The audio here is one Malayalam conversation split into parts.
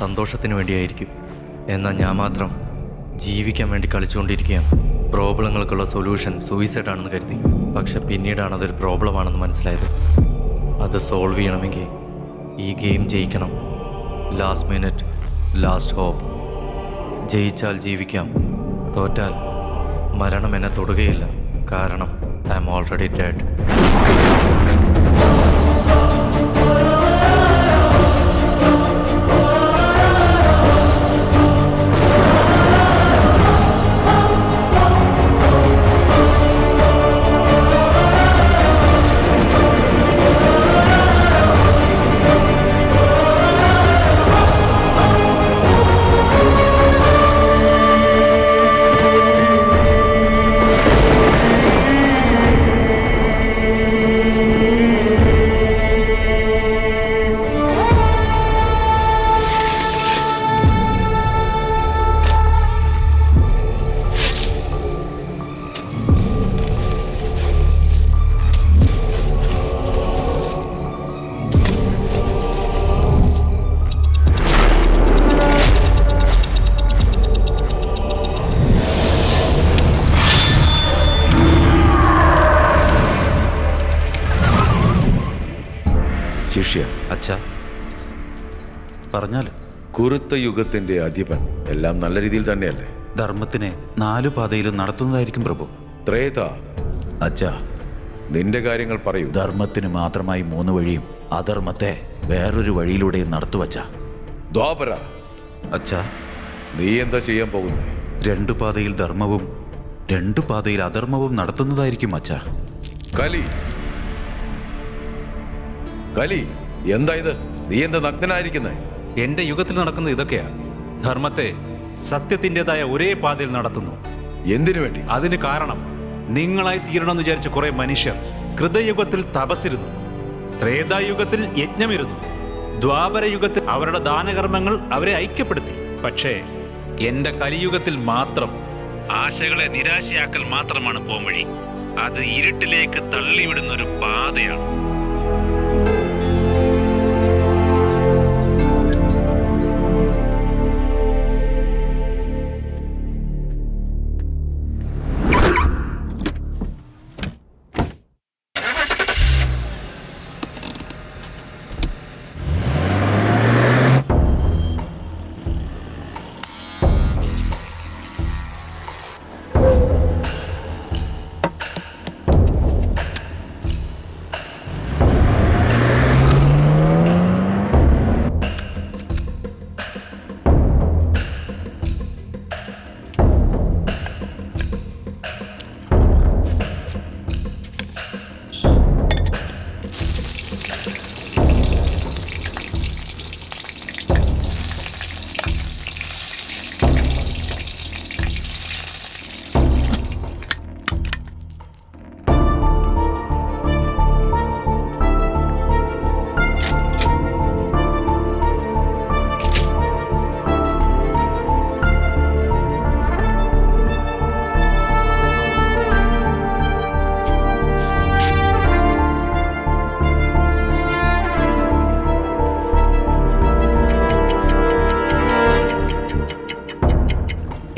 സന്തോഷത്തിന് വേണ്ടിയായിരിക്കും. എന്നാൽ ഞാൻ മാത്രം ജീവിക്കാൻ വേണ്ടി കളിച്ചുകൊണ്ടിരിക്കുകയാണ്. പ്രോബ്ലങ്ങൾക്കുള്ള സൊല്യൂഷൻ സൂയിസൈഡ് ആണെന്ന് കരുതി. പക്ഷെ പിന്നീടാണ് അതൊരു പ്രോബ്ലമാണെന്ന് മനസ്സിലായത്. അത് സോൾവ് ചെയ്യണമെങ്കിൽ ഈ ഗെയിം ജയിക്കണം. Last minute, last hope. ജയിച്ചാൽ ജീവിക്കാം, തോറ്റാൽ മരണം എന്നെ തൊടുകയില്ല. കാരണം ഐ ആം ഓൾറെഡി ഡെഡ്. ശിഷ്യ, അച്ഛ പറഞ്ഞാൽ കുറുത്ത യുഗത്തിന്റെ അധിപൻ എല്ലാം നല്ല രീതിയിൽ തന്നെയല്ലേ? ധർമ്മത്തിനെ 4 പാതയിലും നടത്തുന്നതായിരിക്കും പ്രഭു. ത്രേത, അച്ഛ, നിന്റെ കാര്യങ്ങൾ പറയൂ. ധർമ്മത്തിന് മാത്രമായി 3 വഴിയും അധർമ്മത്തെ വേറൊരു വഴിയിലൂടെയും നടത്തുവച്ച. ദ്വാപര, അച്ഛ, നീ എന്താ ചെയ്യാൻ പോകുന്നത്? 2 പാതയിൽ ധർമ്മവും 2 പാതയിൽ അധർമ്മവും നടത്തുന്നതായിരിക്കും അച്ഛ. കലി, കലി, എന്താ ഇത്? നീ എന്താ നഗ്നനായിരിക്കുന്നത്? എന്റെ യുഗത്തിൽ നടക്കുന്ന ഇതൊക്കെയാ. ധർമ്മത്തെ സത്യത്തിൻ്റെതായ ഒരേ പാതയിൽ നടത്തുന്നു. എന്തിനു വേണ്ടി? അതിന് കാരണം നിങ്ങളായി തീരണമെന്ന് വിചാരിച്ച കുറെ മനുഷ്യർ കൃതയുഗത്തിൽ തപസ്സിരുന്നു, ത്രേതായുഗത്തിൽ യജ്ഞമിരുന്നു, ദ്വാപരയുഗത്തിൽ അവരുടെ ദാനകർമ്മങ്ങൾ അവരെ ഐക്യപ്പെടുത്തി. പക്ഷേ എന്റെ കലിയുഗത്തിൽ മാത്രം ആശകളെ നിരാശയാക്കൽ മാത്രമാണ് പോംവഴി. അത് ഇരുട്ടിലേക്ക് തള്ളിവിടുന്ന ഒരു പാതയാണ്.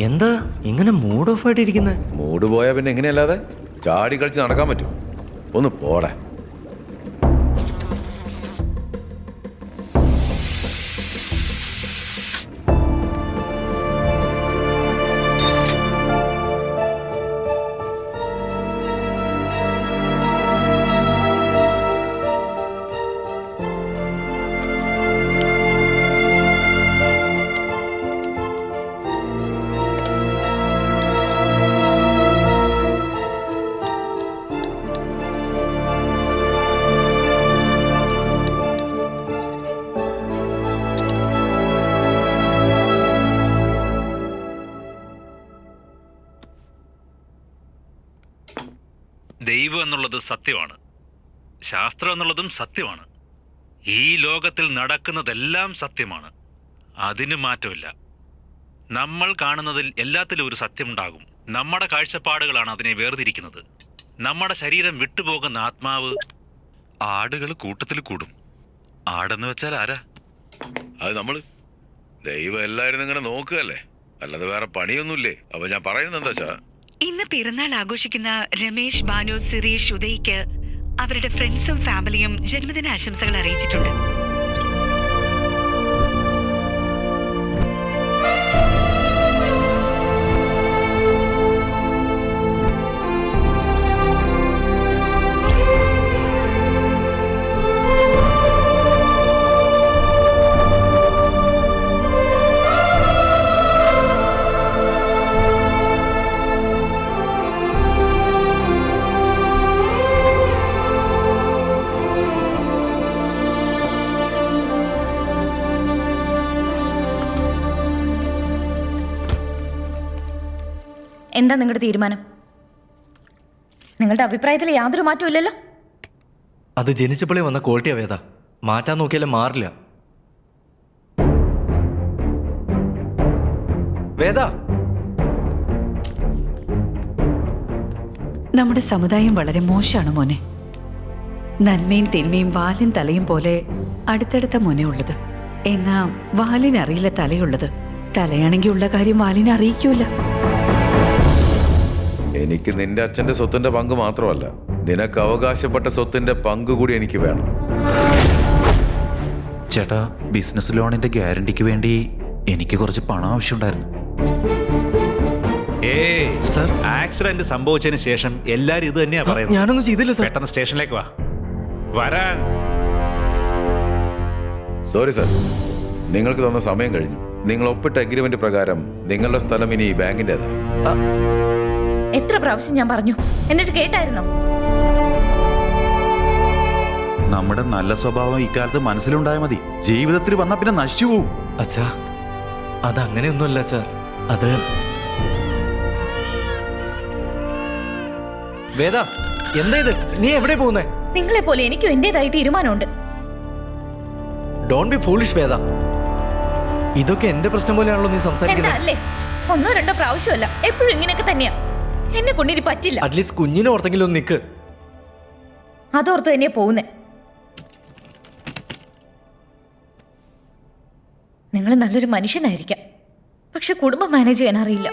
എന്താ ഇങ്ങനെ മൂഡ് ഓഫ് ആയിട്ടിരിക്കുന്നത്? മൂഡ് പോയാൽ പിന്നെ എങ്ങനെയല്ലാതെ? ചാടി കളിച്ച് നടക്കാൻ പറ്റും? ഒന്ന് പോടാ. ദൈവം എന്നുള്ളത് സത്യമാണ്, ശാസ്ത്രം എന്നുള്ളതും സത്യമാണ്. ഈ ലോകത്തിൽ നടക്കുന്നതെല്ലാം സത്യമാണ്, അതിന് മാറ്റമില്ല. നമ്മൾ കാണുന്നതിൽ എല്ലാത്തിലും ഒരു സത്യമുണ്ടാകും. നമ്മുടെ കാഴ്ചപ്പാടുകളാണ് അതിനെ വേർതിരിക്കുന്നത്. നമ്മുടെ ശരീരം വിട്ടുപോകുന്ന ആത്മാവ്. ആടുകൾ കൂട്ടത്തിൽ കൂടും. ആടെന്ന് വെച്ചാൽ ആരാ? അത് നമ്മള്. ദൈവം എല്ലാവരും ഇങ്ങനെ നോക്കുകയല്ലേ, അല്ലാതെ വേറെ പണിയൊന്നുമില്ലേ. അപ്പൊ ഞാൻ പറയുന്നത് എന്താ വെച്ചാ, ഇന്ന് പിറന്നാൾ ആഘോഷിക്കുന്ന രമേശ്, ബാനു, സിറീഷ്, ഉദയ്ക്ക് അവരുടെ ഫ്രണ്ട്സും ഫാമിലിയും ജന്മദിന ആശംസകൾ അറിയിച്ചിട്ടുണ്ട്. എന്താ നിങ്ങളുടെ തീരുമാനം? നിങ്ങളുടെ അഭിപ്രായത്തിൽ യാതൊരു മാറ്റവും ഇല്ലല്ലോ. അത് ജനിച്ചപ്പോഴേ വന്ന ക്വാളിറ്റിയാ വേദ, മാറ്റാൻ നോക്കിയാലും മാറില്ല. വേദ, നമ്മുടെ സമുദായം വളരെ മോശമാണ് മോനെ. നന്മയും തിന്മയും വാലും തലയും പോലെ അടുത്തടുത്ത മോനെ ഉള്ളത്. എന്നാ വാലിനറിയില്ല തലയുള്ളത്. തലയാണെങ്കിൽ ഉള്ള കാര്യം വാലിനെ അറിയിക്കൂല. എനിക്ക് നിന്റെ അച്ഛന്റെ സ്വത്തിന്റെ പങ്ക് മാത്രമല്ല, നിനക്ക് അവകാശപ്പെട്ട സ്വത്തിന്റെ പങ്ക് കൂടി എനിക്ക് വേണം. ചേട്ടാ, ബിസിനസ് ലോണിന്റെ ഗ്യാരണ്ടിക്ക് വേണ്ടി എനിക്ക് കുറച്ച് പണം ആവശ്യമുണ്ടായിരുന്നു. സർ, ആക്സിഡന്റ് സംഭവിച്ചതിന് ശേഷം എല്ലാരും ഇത് തന്നെയാ പറയുന്നത്. ഞാനൊന്നും ചെയ്തില്ല സർ. പെട്ടെന്ന് സ്റ്റേഷനിലേക്ക് വാ. വരാൻ. സോറി സർ, നിങ്ങൾക്ക് തന്ന സമയം കഴിഞ്ഞു. നിങ്ങൾ ഒപ്പിട്ട അഗ്രിമെന്റ് പ്രകാരം നിങ്ങളുടെ സ്ഥലം ഇനി ബാങ്കിൻ്റെതാ. എത്ര പ്രാവശ്യം ഞാൻ പറഞ്ഞു, എന്നിട്ട് കേട്ടായിരുന്നോ? നമ്മുടെ നല്ല സ്വഭാവം ഇക്കാലത്ത് മനസ്സിലുണ്ടായാൽ മതി. ജീവിതത്തിൽ വന്നാൽ പിന്നെ നശിച്ചു പോവും. അച്ഛാ, അതങ്ങനെയൊന്നുമല്ല അച്ഛാ. അത് വേദ, എന്താ ഇത്? നീ എവിടെ പോകുന്നേ? നിങ്ങളെ പോലെ എനിക്കും എന്റേതായ തീരുമാനമുണ്ട്. ഡോണ്ട് ബി ഫൂളിഷ് വേദ. ഇതൊക്കെ എന്റെ പ്രശ്നം പോലെയാണല്ലോ നീ എന്താ സംസാരിക്കുന്നത്. അല്ലേ? ഒന്നോ രണ്ടോ പ്രാവശ്യമല്ല, എപ്പോഴും ഇങ്ങനെയൊക്കെ തന്നെയാ. എന്നെ കൊണ്ടിരി പറ്റില്ല. അറ്റ്ലീസ്റ്റ് കുഞ്ഞിനെ ഓർത്തെങ്കിലും ഒന്ന് നിൽക്ക്. അതോർത്ത് തന്നെയാ പോകുന്നേ. നിങ്ങൾ നല്ലൊരു മനുഷ്യനായിരിക്കാം, പക്ഷെ കുടുംബം മാനേജ് ചെയ്യാൻ അറിയില്ല.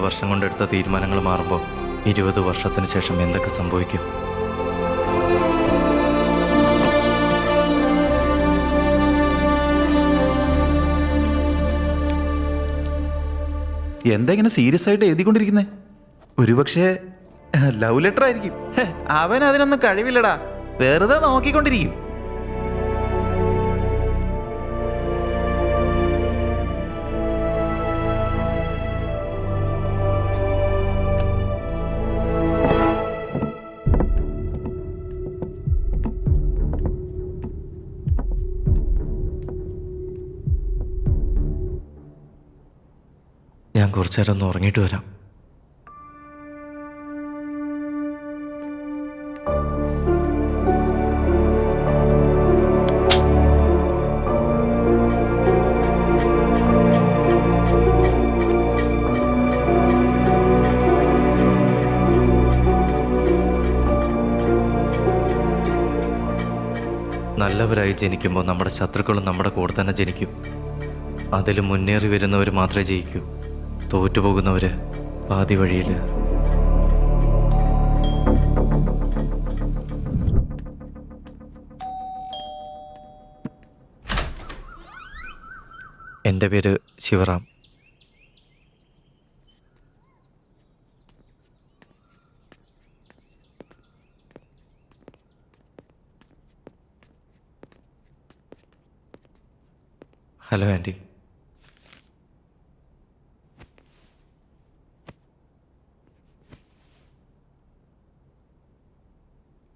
വർഷം കൊണ്ടെടുത്ത തീരുമാനങ്ങൾ മാറുമ്പോൾ 20 വർഷത്തിന് ശേഷം എന്തൊക്കെ സംഭവിക്കും? എന്താ ഇങ്ങനെ സീരിയസ് ആയിട്ട് എഴുതിക്കൊണ്ടിരിക്കുന്നേ? ഒരുപക്ഷെ ലവ് ലെറ്റർ ആയിരിക്കും. അവൻ അതിനൊന്നും കഴിവില്ലടാ, വെറുതെ നോക്കിക്കൊണ്ടിരിക്കും. ഞാൻ കുറച്ചു നേരം ഒന്ന് ഉറങ്ങിയിട്ട് വരാം. നല്ലവരായി ജനിക്കുമ്പോൾ നമ്മുടെ ശത്രുക്കളും നമ്മുടെ കൂടെ തന്നെ ജനിക്കും. അതിൽ മുന്നേറി വരുന്നവർ മാത്രമേ ജയിക്കൂ. തോറ്റുപോകുന്നവര് പാതി വഴിയിൽ. എൻ്റെ പേര് ശിവറാം. Hello aunty.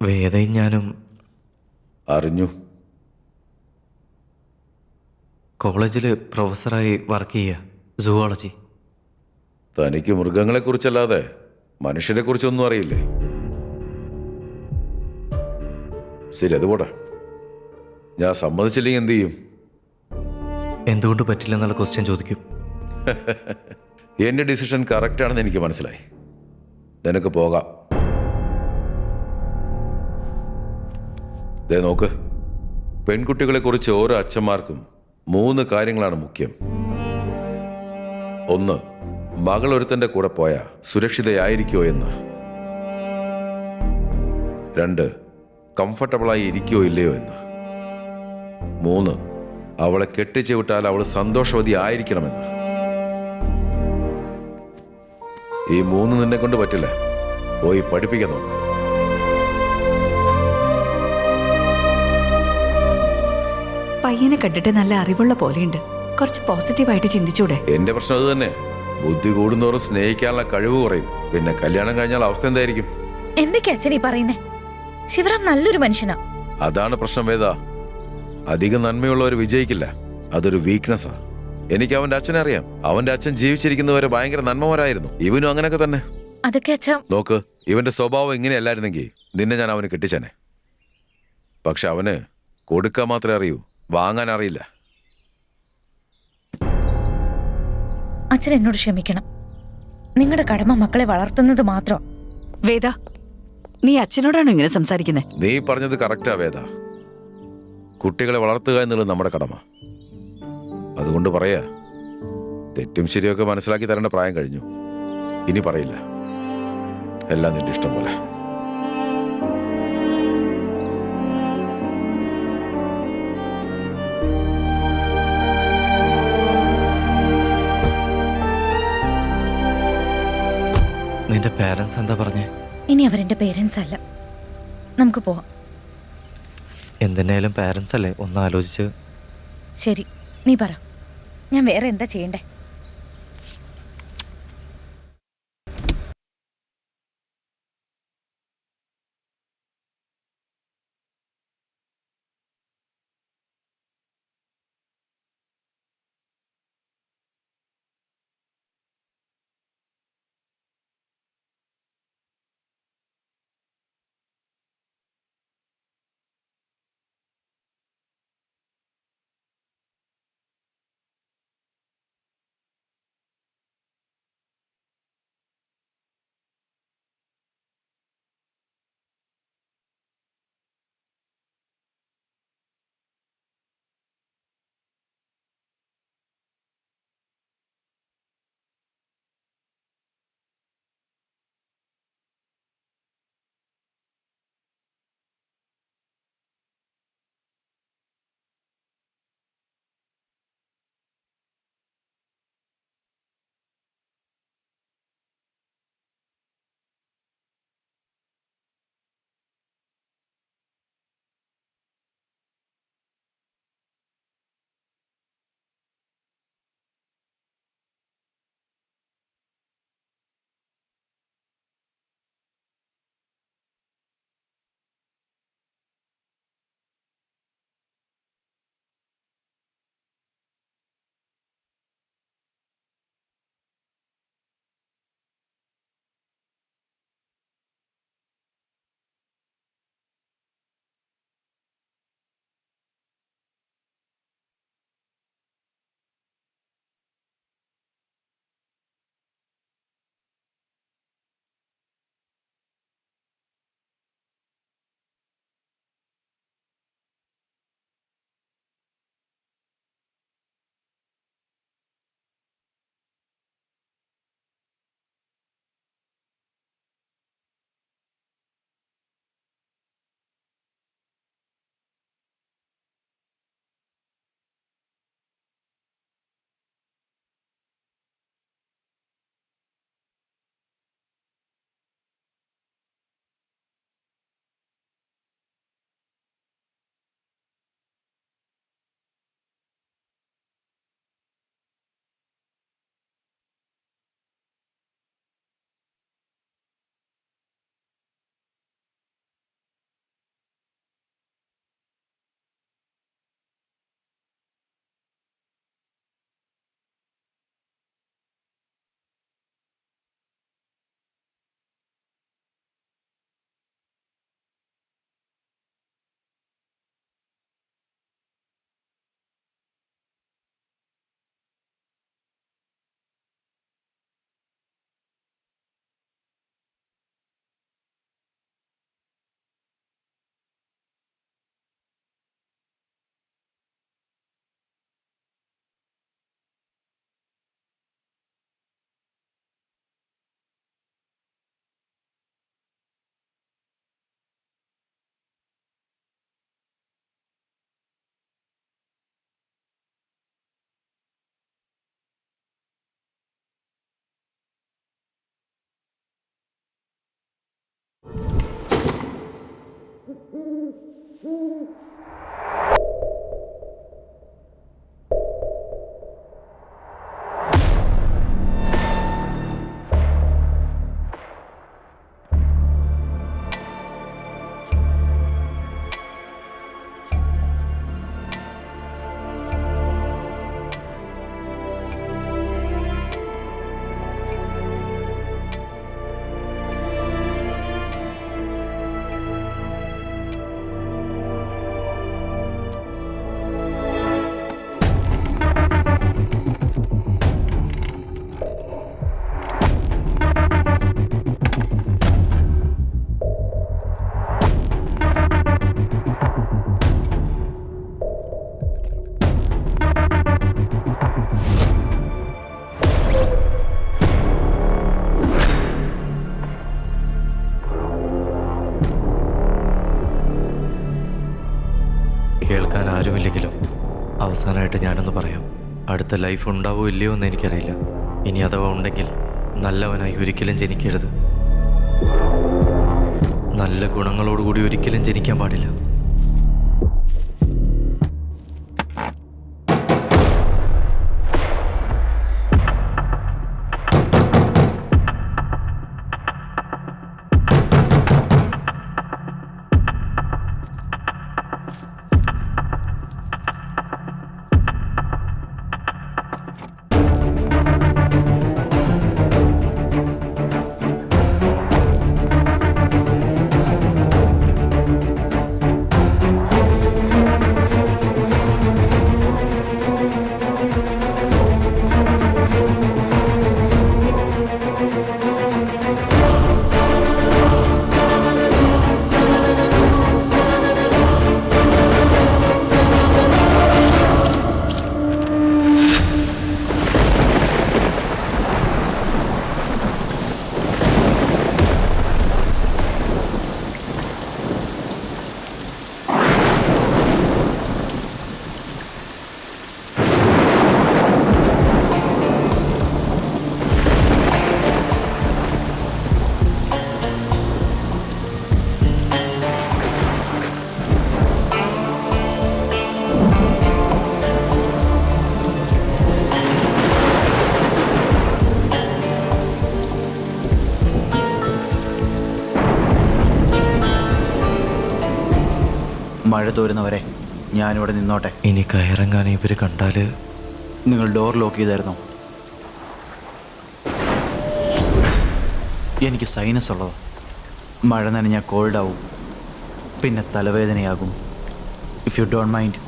വേദയും ഞാനും അറിഞ്ഞു. കോളേജിൽ പ്രൊഫസറായി വർക്ക് ചെയ്യുക, സുവോളജി. തനിക്ക് മൃഗങ്ങളെക്കുറിച്ചല്ലാതെ മനുഷ്യനെ കുറിച്ചൊന്നും അറിയില്ലേ? ശരി, അത് പോട്ടെ. ഞാൻ സമ്മതിച്ചില്ലെങ്കിൽ എന്ത് ചെയ്യും? എന്തുകൊണ്ട് പറ്റില്ല എന്നുള്ള ക്വസ്റ്റ്യൻ ചോദിക്കും. എൻ്റെ ഡിസിഷൻ കറക്റ്റാണെന്ന് എനിക്ക് മനസ്സിലായി. നിനക്ക് പോകാം. ദേ നോക്ക്, പെൺകുട്ടികളെക്കുറിച്ച് ഓരോ അച്ഛന്മാർക്കും 3 കാര്യങ്ങളാണ് മുഖ്യം. 1, മകൾ ഒരുത്തൻ്റെ കൂടെ പോയാൽ സുരക്ഷിതയായിരിക്കോ എന്ന്. 2, കംഫർട്ടബിളായി ഇരിക്കോ ഇല്ലയോ എന്ന്. 3, അവളെ കെട്ടിച്ചു വിട്ടാൽ അവൾ സന്തോഷവതി ആയിരിക്കണമെന്ന്. ഈ 3 നിന്നെ കൊണ്ട് പറ്റില്ല. പോയി പഠിപ്പിക്കാൻ നോക്കാം. പയ്യനെ കണ്ടിട്ട് നല്ല അറിവുള്ള പോലെയുണ്ട്. കുറച്ച് പോസിറ്റീവായിട്ട് ചിന്തിച്ചൂടെ? എന്റെ പ്രശ്നം അത് തന്നെ. ബുദ്ധി കൂടുന്നവരും സ്നേഹിക്കാനുള്ള കഴിവ് കുറയും. പിന്നെ കല്യാണം കഴിഞ്ഞാൽ അവസ്ഥ എന്തായിരിക്കും? എന്തൊക്കെ അച്ഛൻ ഈ പറയുന്നേ? ശിവറാം നല്ലൊരു മനുഷ്യനാ. അതാണ് പ്രശ്നം വേദ. അധികം നന്മയുള്ളവർ വിജയിക്കില്ല. അതൊരു വീക്ക്നെസ്സാ. എനിക്ക് അവന്റെ അച്ഛനെ അറിയാം. അവന്റെ അച്ഛൻ ജീവിച്ചിരിക്കുന്നവരെ ഭയങ്കര നന്മവരായിരുന്നു. ഇവനും അങ്ങനെയൊക്കെ തന്നെ. അതൊക്കെ അച്ഛാ. നോക്ക്, ഇവന്റെ സ്വഭാവം ഇങ്ങനെയല്ലായിരുന്നെങ്കിൽ നിന്നെ ഞാൻ അവന് കെട്ടിച്ചേനെ. പക്ഷെ അവന് കൊടുക്കാൻ മാത്രമേ അറിയൂ, വാങ്ങാൻ അറിയില്ല. അച്ഛൻ എന്നോട് ക്ഷമിക്കണം. നിങ്ങളുടെ കടമ മക്കളെ വളർത്തുന്നത് മാത്രം. വേദ, നീ അച്ഛനോടാണോ ഇങ്ങനെ സംസാരിക്കുന്നത്? നീ പറഞ്ഞത് കറക്റ്റാ വേദ. കുട്ടികളെ വളർത്തുക എന്നുള്ളത് നമ്മുടെ കടമ. അതുകൊണ്ട് പറയാ, തെറ്റും ശരിയൊക്കെ മനസ്സിലാക്കി തരേണ്ട പ്രായം കഴിഞ്ഞു. ഇനി പറയില്ല. എല്ലാം നിന്റെ ഇഷ്ടം പോലെ. നിന്റെ പേരൻസ് എന്താ പറഞ്ഞേ? ഇനി അവരെന്റെ പേരൻസ് അല്ല. നമുക്ക് പോവാം. എന്തിനായാലും പേരൻസ് അല്ലേ, ഒന്ന് ആലോചിച്ച്. ശരി, നീ പറ. ഞാൻ വേറെ എന്താ ചെയ്യണ്ടേ? കേൾക്കാൻ ആരുമില്ലെങ്കിലും അവസാനമായിട്ട് ഞാനൊന്ന് പറയാം. അടുത്ത ലൈഫ് ഉണ്ടാവോ ഇല്ലയോ എന്ന് എനിക്കറിയില്ല. ഇനി അഥവാ ഉണ്ടെങ്കിൽ നല്ലവനായി ഒരിക്കലും ജനിക്കരുത്. നല്ല ഗുണങ്ങളോടുകൂടി ഒരിക്കലും ജനിക്കാൻ പാടില്ല. മഴ തോരുന്നവരെ ഞാനിവിടെ നിന്നോട്ടെ. ഇനി കയറങ്ങാൻ ഇവർ കണ്ടാൽ നിങ്ങൾ ഡോർ ലോക്ക് ചെയ്തായിരുന്നോ? എനിക്ക് സൈനസ് ഉള്ളതോ. മഴ നനഞ്ഞാൽ കോൾഡാവും, പിന്നെ തലവേദനയാകും. ഇഫ് യു ഡോണ്ട് മൈൻഡ്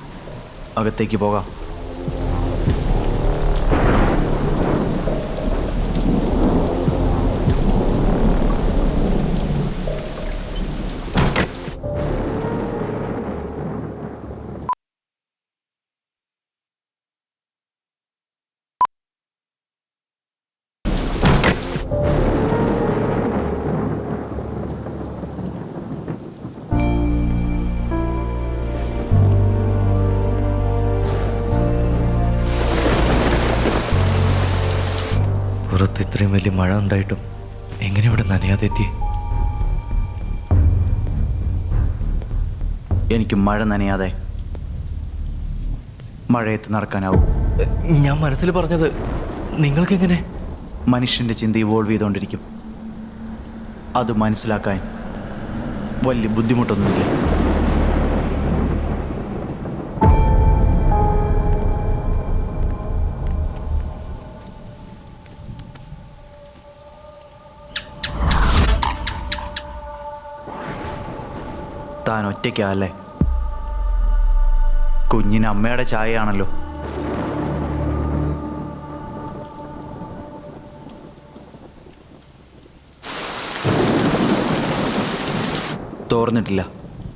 അകത്തേക്ക് പോകാം. പുറത്ത് ഇത്രയും വലിയ മഴ ഉണ്ടായിട്ടും എങ്ങനെ ഇവിടെ നനയാതെ എത്തി? എനിക്ക് മഴ നനയാതെ മഴയത്ത് നടക്കാനാവും. ഞാൻ മനസ്സിൽ പറഞ്ഞത് നിങ്ങൾക്കെങ്ങനെ? മനുഷ്യൻ്റെ ചിന്ത ഇവോൾവ് ചെയ്തുകൊണ്ടിരിക്കും. അത് മനസ്സിലാക്കാൻ വലിയ ബുദ്ധിമുട്ടൊന്നുമില്ല. താൻ ഒറ്റയ്ക്കല്ലേ? കുഞ്ഞിന് അമ്മയുടെ ചായയാണല്ലോ. തോർന്നിട്ടില്ല.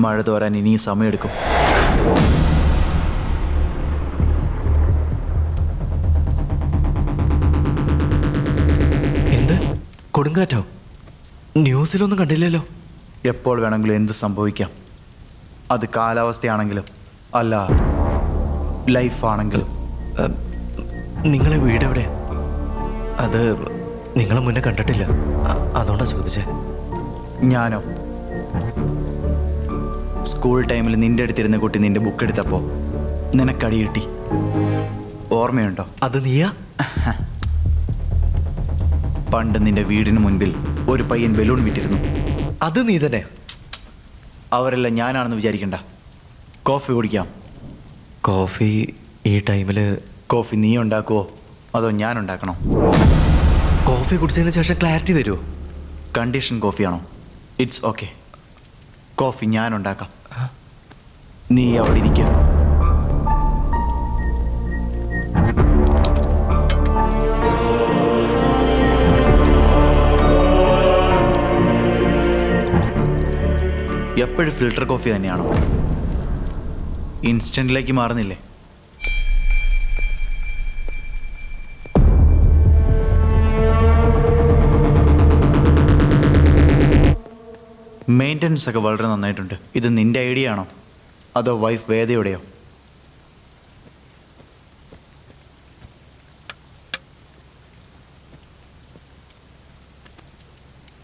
മഴ തോരാൻ ഇനിയും സമയമെടുക്കും. എന്ത് കൊടുങ്കാറ്റോ? ന്യൂസിലൊന്നും കണ്ടില്ലല്ലോ. എപ്പോൾ വേണമെങ്കിലും എന്ത് സംഭവിക്കാം. അത് കാലാവസ്ഥയാണെങ്കിലും അല്ല ലൈഫാണെങ്കിലും. നിങ്ങളെ വീട് എവിടെയാ? അത് നിങ്ങളെ മുന്നേ കണ്ടിട്ടില്ല, അതുകൊണ്ടാണ് ചോദിച്ചേ. ഞാനോ? സ്കൂൾ ടൈമിൽ നിന്റെ അടുത്തിരുന്ന കുട്ടി നിന്റെ ബുക്ക് എടുത്തപ്പോൾ നിനക്കടി കിട്ടി, ഓർമ്മയുണ്ടോ? അത് നീയാ? പണ്ട് നിന്റെ വീടിന് മുൻപിൽ ഒരു പയ്യൻ ബലൂൺ വിറ്റിരുന്നു. അത് നീ തന്നെ? അവരെല്ലാം ഞാനാണെന്ന് വിചാരിക്കണ്ട. കോഫി കുടിക്കാം. കോഫി ഈ ടൈമില്? കോഫി നീ ഉണ്ടാക്കുവോ അതോ ഞാൻ ഉണ്ടാക്കണോ? കോഫി കുടിച്ചതിന് ശേഷം ക്ലാരിറ്റി തരുമോ? കണ്ടീഷൻ കോഫിയാണോ? It's okay. കോഫി ഞാൻ ഉണ്ടാക്കാം. നീ അവിടെ ഇരിക്കുക. എപ്പോഴും ഫിൽട്ടർ കോഫി തന്നെയാണോ? ഇൻസ്റ്റന്റിലേക്ക് മാറുന്നില്ലേ? മെയിൻ്റനൻസ് ഒക്കെ വളരെ നന്നായിട്ടുണ്ട്. ഇത് നിന്റെ ഐഡിയ ആണോ അതോ വൈഫ് വേദയുടെയോ?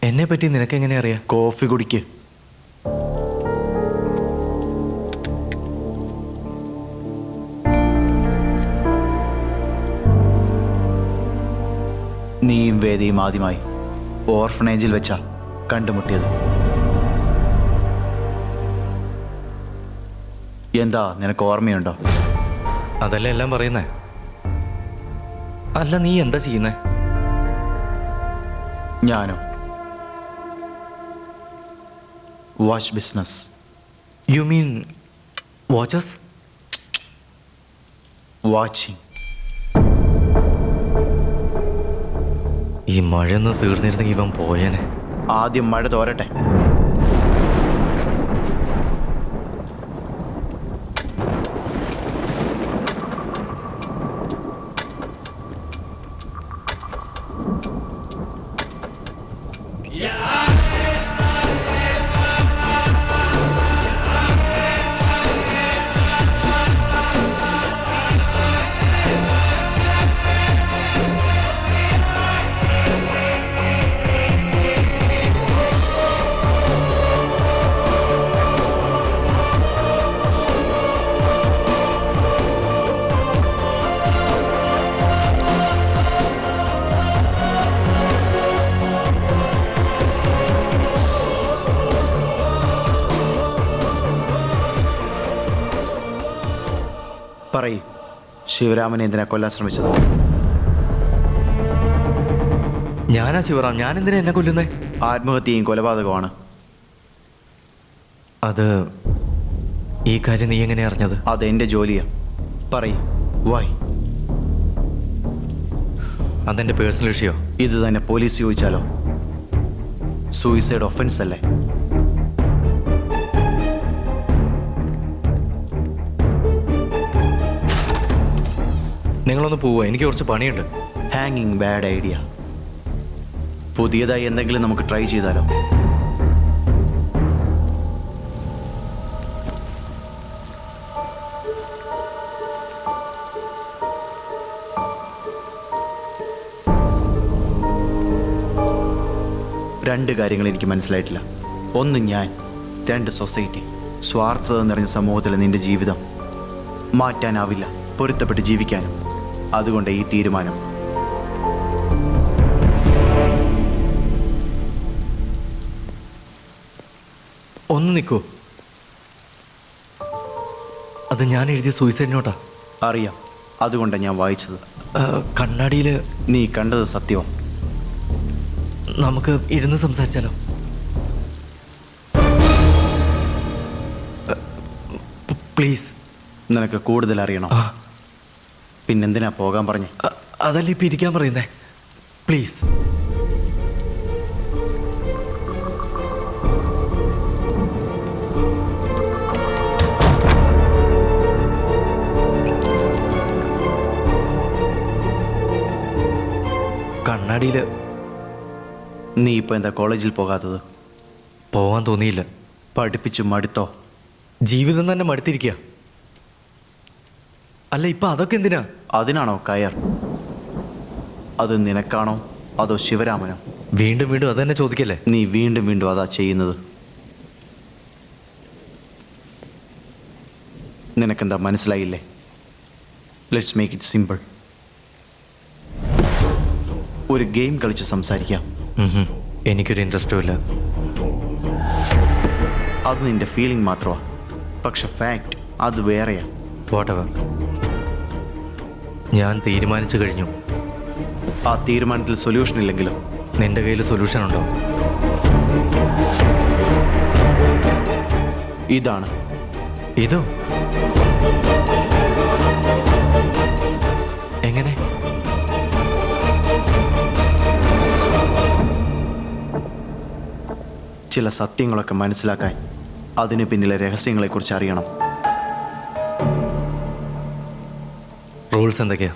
എന്നെ പറ്റി നിനക്കെങ്ങനെ അറിയാം? കോഫി കുടിക്ക്. നീയും വേദയും ആദ്യമായി ഓർഫനേജിൽ വെച്ചാ കണ്ടുമുട്ടിയത്. എന്താ നിനക്ക് ഓർമ്മയുണ്ടോ? അതല്ല എല്ലാം പറയുന്നേ. അല്ല നീ എന്താ ചെയ്യുന്നേ? ഞാനോ? Watch business. You mean watches? Watching. ഈ മഴയൊന്ന് തീർന്നിരുന്നെങ്കിൽ ഇവൻ പോയേനെ. ആദ്യം മഴ തോരട്ടെ. പറയ്, ശിവരാമനെ എന്തിനാ കൊല്ലാൻ ശ്രമിച്ചത്? ഞാനാ ശിവറാം. ഞാൻ എന്തിനാ എന്നെ കൊല്ലുന്നേ? ആത്മഹത്യയും കൊലപാതകമാണ്. അത് ഈ കാര്യം നീ എങ്ങനെ അറിഞ്ഞത്? അതെന്റെ ജോലിയാ. പറയ്, വൈ? അതെന്റെ പേഴ്സണൽ വിഷയോ? ഇത് തന്നെ പോലീസ് ചോദിച്ചാലോ? സൂയിസൈഡ് ഒഫൻസ് അല്ലേ? നിങ്ങളൊന്ന് പോവുക, എനിക്ക് കുറച്ച് പണിയുണ്ട്. ഹാങ്ങിങ് ബാഡ് ഐഡിയ. പുതിയതായി എന്തെങ്കിലും നമുക്ക് ട്രൈ ചെയ്താലോ? രണ്ട് കാര്യങ്ങൾ എനിക്ക് മനസ്സിലായിട്ടില്ല. ഒന്ന് ഞാൻ, രണ്ട് സൊസൈറ്റി. സ്വാർത്ഥത നിറഞ്ഞ സമൂഹത്തിലെ നിന്റെ ജീവിതം മാറ്റാനാവില്ല, പൊരുത്തപ്പെട്ട് ജീവിക്കാനും. അതുകൊണ്ട് ഈ തീരുമാനം. ഒന്ന് നിൽക്കൂ. അത് ഞാൻ എഴുതിയ സൂയിസൈഡ് നോട്ടാ. അറിയാം, അതുകൊണ്ടാണ് ഞാൻ വായിച്ചത്. കണ്ണാടിയിൽ നീ കണ്ടത് സത്യവും. നമുക്ക് ഇരുന്ന് സംസാരിച്ചാലോ? പ്ലീസ്. നിനക്ക് കൂടുതൽ അറിയണം? പിന്നെന്തിനാ പോകാൻ പറഞ്ഞേ? അതല്ലേ ഇപ്പം ഇരിക്കാൻ പറയുന്നേ. പ്ലീസ്. കണ്ണാടിയിൽ നീ ഇപ്പം എന്താ കോളേജിൽ പോകാത്തത്? പോവാൻ തോന്നിയില്ല. പഠിപ്പിച്ചു മടുത്തോ? ജീവിതം തന്നെ മടുത്തിരിക്കുക. അല്ല ഇപ്പം അതൊക്കെ എന്തിനാ? അതിനാണോ കയർ? അത് നിനക്കാണോ അതോ ശിവരാമനോ? വീണ്ടും വീണ്ടും അത് തന്നെ ചോദിക്കല്ലേ? നീ വീണ്ടും വീണ്ടും അതാ ചെയ്യുന്നത്. നിനക്കെന്താ മനസ്സിലായില്ലേ? Let's make it simple. ഒരു ഗെയിം കളിച്ച് സംസാരിക്കാം. എനിക്കൊരു ഇൻട്രസ്റ്റും ഇല്ല. അത് നിന്റെ ഫീലിംഗ് മാത്രമാണ്, പക്ഷെ ഫാക്റ്റ് അത് വേറെയാ. വാട്ടെവർ, ഞാൻ തീരുമാനിച്ചു കഴിഞ്ഞു. ആ തീരുമാനത്തിൽ സൊല്യൂഷൻ ഇല്ലെങ്കിലോ? നിന്റെ കയ്യിൽ സൊല്യൂഷൻ ഉണ്ടോ? ഇതാണ്. ഇതോ? എങ്ങനെ? ചില സത്യങ്ങളൊക്കെ മനസ്സിലാക്കാൻ അതിന് പിന്നിലെ രഹസ്യങ്ങളെക്കുറിച്ച് അറിയണം. റൂൾസ് എന്തൊക്കെയാ?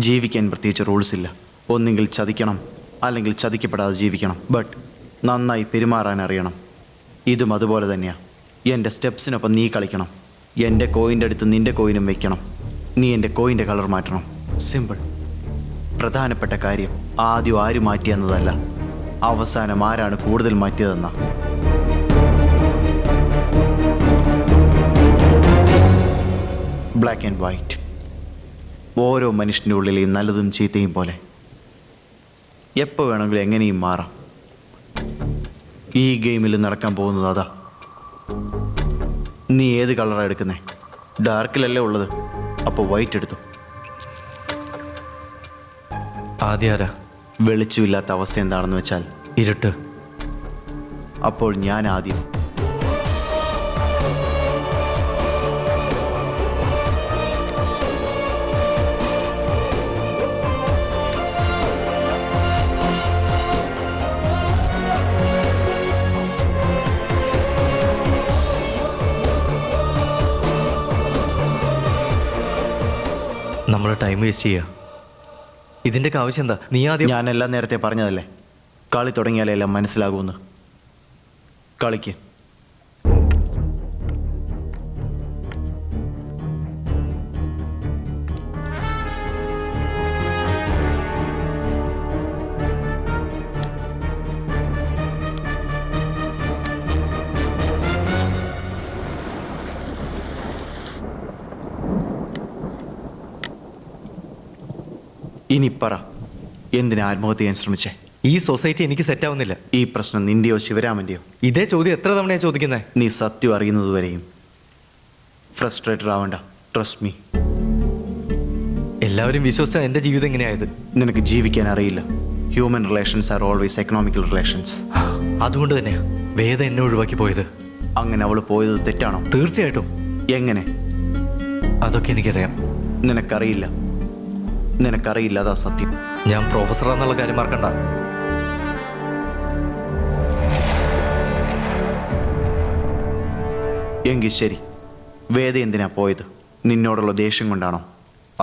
ജീവിക്കാൻ പ്രത്യേകിച്ച് റൂൾസ് ഇല്ല. ഒന്നെങ്കിൽ ചതിക്കണം, അല്ലെങ്കിൽ ചതിക്കപ്പെടാതെ ജീവിക്കണം. ബട്ട് നന്നായി പെരുമാറാൻ അറിയണം. ഇതും അതുപോലെ തന്നെയാണ്. എൻ്റെ സ്റ്റെപ്സിനൊപ്പം നീ കളിക്കണം. എൻ്റെ കോയിൻ്റെ അടുത്ത് നിൻ്റെ കോയിനും വെക്കണം. നീ എൻ്റെ കോയിൻ്റെ കളർ മാറ്റണം. സിമ്പിൾ. പ്രധാനപ്പെട്ട കാര്യം ആദ്യം ആര് മാറ്റിയെന്നതല്ല, അവസാനം ആരാണ് കൂടുതൽ മാറ്റിയതെന്ന. Black and white. ഓരോ മനുഷ്യൻ്റെ ഉള്ളിലെയും നല്ലതും ചീത്തയും പോലെ എപ്പോൾ വേണമെങ്കിലും എങ്ങനെയും മാറാം. ഈ ഗെയിമിൽ നടക്കാൻ പോകുന്നത് അതാ. നീ ഏത് കളറാണ് എടുക്കുന്നേ? ഡാർക്കിലല്ലേ ഉള്ളത്, അപ്പോൾ വൈറ്റ് എടുത്തു. ആദ്യം ആരാ? വെളിച്ചമില്ലാത്ത അവസ്ഥ എന്താണെന്ന് വെച്ചാൽ ഇരുട്ട്. അപ്പോൾ ഞാൻ ആദ്യം. നമ്മൾ ടൈം വേസ്റ്റ് ചെയ്യുക. ഇതിൻ്റെയൊക്കെ ആവശ്യം എന്താ? നീ ആദ്യം. ഞാനെല്ലാം നേരത്തെ പറഞ്ഞതല്ലേ, കളി തുടങ്ങിയാലേ എല്ലാം മനസ്സിലാകുമെന്ന്. കളിക്ക്. ഇനി പറ, എന്തിനാ ആത്മഹത്യ ചെയ്യാൻ ശ്രമിച്ചേ? ഈ സൊസൈറ്റി എനിക്ക് സെറ്റ് ആവുന്നില്ല. ഈ പ്രശ്നം നിന്റെയോ ശിവരാമൻ്റെയോ? ഇതേ ചോദ്യം എത്ര തവണയാണ് ചോദിക്കുന്നത്? നീ സത്യം അറിയുന്നതുവരെയും ഫ്രസ്ട്രേറ്റഡ് ആവണ്ട. Trust me. എല്ലാവരും വിശ്വസിച്ചാൽ എൻ്റെ ജീവിതം എങ്ങനെയായത്? നിനക്ക് ജീവിക്കാൻ അറിയില്ല. Human relations are always economical relations. അതുകൊണ്ട് തന്നെയാ വേദ എന്നെ ഒഴിവാക്കി പോയത്. അങ്ങനെ അവൾ പോയത് തെറ്റാണോ? തീർച്ചയായിട്ടും. എങ്ങനെ? അതൊക്കെ എനിക്കറിയാം. നിനക്കറിയില്ല. നിനക്കറിയില്ല, അതാ സത്യം. ഞാൻ പ്രൊഫസറാന്നുള്ള കാര്യം മറക്കണ്ട. എങ്കിൽ ശരി, വേദ എന്തിനാ പോയത്? നിന്നോടുള്ള ദേഷ്യം കൊണ്ടാണോ,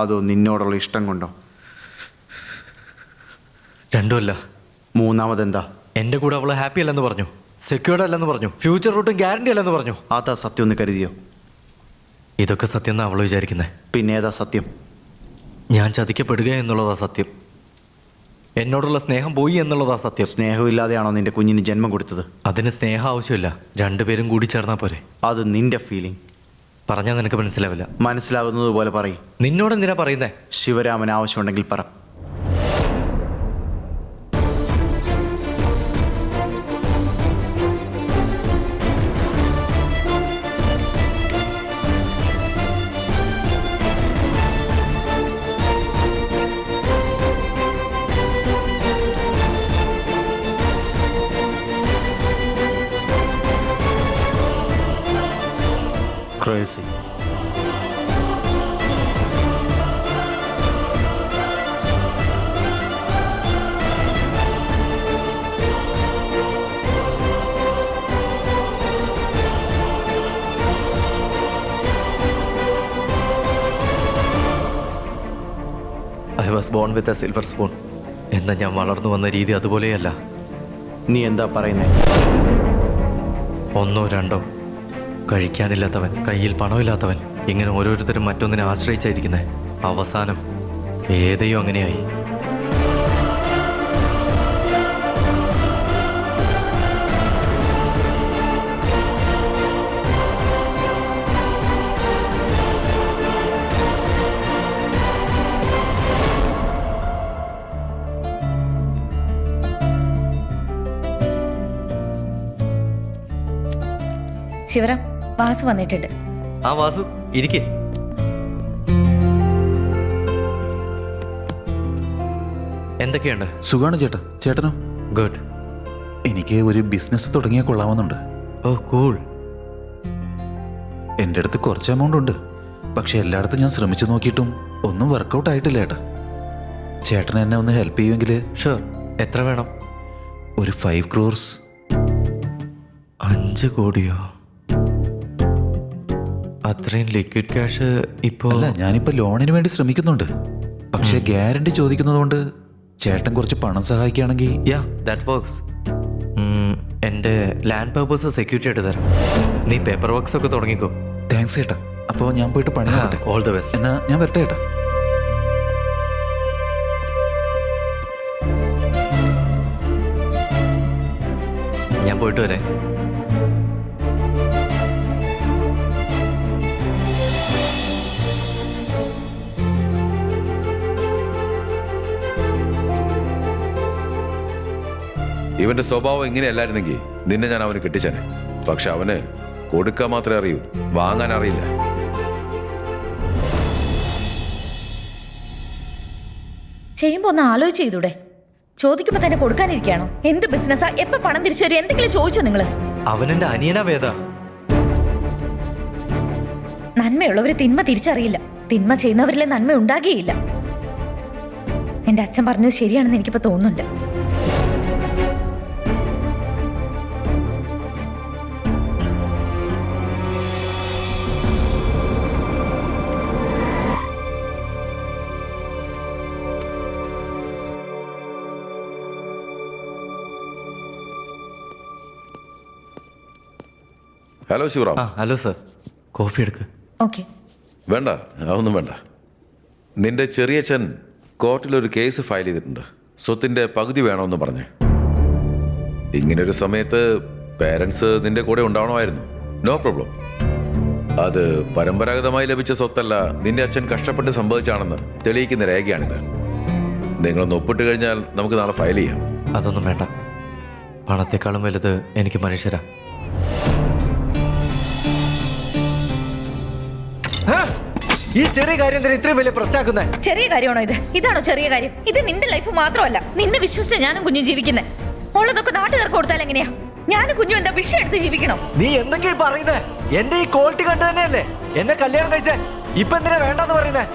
അതോ നിന്നോടുള്ള ഇഷ്ടം കൊണ്ടോ? രണ്ടുമല്ല. മൂന്നാമതെന്താ? എൻ്റെ കൂടെ അവൾ ഹാപ്പി അല്ലെന്ന് പറഞ്ഞു, സെക്യൂർഡ് അല്ലെന്ന് പറഞ്ഞു, ഫ്യൂച്ചർ റൂട്ടും ഗ്യാരണ്ടി അല്ലെന്ന് പറഞ്ഞു. അതാ സത്യം എന്ന് കരുതിയോ? ഇതൊക്കെ സത്യം എന്നാണ് അവൾ വിചാരിക്കുന്നത്. പിന്നെ ഏതാ സത്യം? ഞാൻ ചതിക്കപ്പെടുക എന്നുള്ളതാ സത്യം. എന്നോടുള്ള സ്നേഹം പോയി എന്നുള്ളതാ സത്യം. സ്നേഹമില്ലാതെയാണോ നിന്റെ കുഞ്ഞിന് ജന്മം കൊടുത്തത്? അതിന് സ്നേഹം ആവശ്യമില്ല, രണ്ടുപേരും കൂടി ചേർന്നാൽ പോരെ. അത് നിന്റെ ഫീലിംഗ്. പറഞ്ഞാൽ നിനക്ക് മനസ്സിലാവില്ല. മനസ്സിലാകുന്നത് പോലെ പറയും. നിന്നോടെന്തിനാ പറയുന്നേ? ശിവരാമൻ ആവശ്യമുണ്ടെങ്കിൽ പറ. Crazy. I was born with a silver spoon. എന്നാൽ ഞാൻ വളർന്നു വന്ന രീതി അതുപോലെയല്ല. നീ എന്താ പറയുന്നേ? ഒന്നോ രണ്ടോ, കഴിക്കാനില്ലാത്തവൻ, കയ്യിൽ പണമില്ലാത്തവൻ, ഇങ്ങനെ ഓരോരുത്തരും മറ്റൊന്നിനെ ആശ്രയിച്ചായിരിക്കുന്നത്. അവസാനം ഏതയോ അങ്ങനെയായി. ശിവറാം, വാസു വന്നിട്ടുണ്ട്. ആ വാസു ഇരിക്കേ. എന്തൊക്കെയുണ്ട്? സുഖാണ് ചേട്ടാ. ചേട്ടനോ? ഗുഡ്. എനിക്ക് ഒരു ബിസിനസ് തുടങ്ങിയാൽ കൊള്ളാമെന്നുണ്ട്. ഓ കൂൾ. എൻ്റെ അടുത്ത് കുറച്ച് എമൗണ്ട് ഉണ്ട്. പക്ഷെ എല്ലായിടത്തും ഞാൻ ശ്രമിച്ചു നോക്കിയിട്ടും ഒന്നും വർക്കൗട്ട് ആയിട്ടില്ല ഏട്ടാ. ചേട്ടൻ എന്നെ ഒന്ന് ഹെൽപ്പ് ചെയ്യുമെങ്കിൽ. ഷുവർ. എത്ര വേണം? ഒരു 5 crores. 5 കോടിയോ? അത്രയും ലിക്വിഡ് ക്യാഷ് ഇപ്പോൾ? അല്ല, ഞാനിപ്പോൾ ലോണിന് വേണ്ടി ശ്രമിക്കുന്നുണ്ട്. പക്ഷേ ഗ്യാരണ്ടി ചോദിക്കുന്നതുകൊണ്ട് ചേട്ടൻ കുറച്ച് പണം സഹായിക്കുകയാണെങ്കിൽ. യാ, ദാറ്റ് വർക്ക്സ്. എൻ്റെ ലാൻഡ് പേപ്പേഴ്സ് സെക്യൂരിറ്റി ആയിട്ട് തരാം. നീ പേപ്പർ വർക്ക്സ് ഒക്കെ തുടങ്ങിക്കോ. താങ്ക്സ് ഏട്ടാ. അപ്പോൾ ഞാൻ പോയിട്ട് പണി നോക്കട്ടെ. All the best. എന്നാ ഞാൻ വരട്ടെ ഏട്ടാ. ഞാൻ പോയിട്ട് വരാം. ഇവന്റെ സ്വഭാവം ഇങ്ങനെയല്ലായിരുന്നെങ്കിൽ നിന്നെ ഞാൻ അവന് കെട്ടിച്ചേനെ. പക്ഷെ അവന് കൊടുക്കാൻ മാത്രമേ അറിയൂ, വാങ്ങാൻ അറിയില്ല. ചെയ്യുമ്പോ ഒന്ന് ആലോചിച്ച് ചെയ്തൂടെ? ചോദിക്കുമ്പോ തന്നെ കൊടുക്കാനിരിക്കുകയാണോ? എന്ത് ബിസിനസ്സാ? എപ്പോ പണം തിരിച്ചു വരും? എന്തെങ്കിലും ചോദിച്ചോ നിങ്ങള്? അവനെന്റെ അനിയനാ വേദ. നന്മയുള്ളവര് തിന്മ തിരിച്ചറിയില്ല. തിന്മ ചെയ്യുന്നവരിലെ നന്മ ഉണ്ടാകുകയില്ല. എന്റെ അച്ഛൻ പറഞ്ഞത് ശരിയാണെന്ന് എനിക്കിപ്പോ തോന്നുന്നുണ്ട്. ഹലോ ശിവറാം. ആ ഹലോ സർ, കോഫി എടുക്ക്. ഓക്കെ. വേണ്ട, അതൊന്നും വേണ്ട. നിന്റെ ചെറിയച്ഛൻ കോർട്ടിലൊരു കേസ് ഫയൽ ചെയ്തിട്ടുണ്ട്. സ്വത്തിന്റെ പകുതി വേണമെന്ന് പറഞ്ഞ്. ഇങ്ങനൊരു സമയത്ത് പേരൻസ് നിന്റെ കൂടെ ഉണ്ടാവണമായിരുന്നു. No problem. അത് പരമ്പരാഗതമായി ലഭിച്ച സ്വത്തല്ല, നിന്റെ അച്ഛൻ കഷ്ടപ്പെട്ട് സംഭവിച്ചാണെന്ന് തെളിയിക്കുന്ന രേഖയാണിത്. നിങ്ങളൊന്ന് ഒപ്പിട്ട് കഴിഞ്ഞാൽ നമുക്ക് നാളെ ഫയൽ ചെയ്യാം. അതൊന്നും വേണ്ട. പണത്തെക്കാളും വലുത് എനിക്ക് മനുഷ്യരാ. ഈ ചെറിയ കാര്യം തന്നെ ഇത്രയും വലിയ പ്രശ്നമാക്കുന്നേ? ചെറിയ കാര്യമാണോ ഇത്? ഇതാണോ ചെറിയ കാര്യം? ഇത് നിന്റെ ലൈഫ് മാത്രമല്ല. നിന്നെ വിശ്വസിച്ച ഞാനും കുഞ്ഞും ജീവിക്കുന്നത്. ഉള്ളതൊക്കെ നാട്ടുകാർക്ക് കൊടുത്താൽ എങ്ങനെയാ? ഞാനും കുഞ്ഞും എന്താ വിഷയം എടുത്ത് ജീവിക്കണം? നീ എന്തൊക്കെയാ പറയുന്നേ? എന്റെ ഈ ക്വാളിറ്റി കണ്ടു തന്നെയല്ലേ എന്നെ കല്യാണം കഴിച്ചേ. ഇപ്പൊ എന്തിനാ വേണ്ടെന്ന് പറയുന്നേ?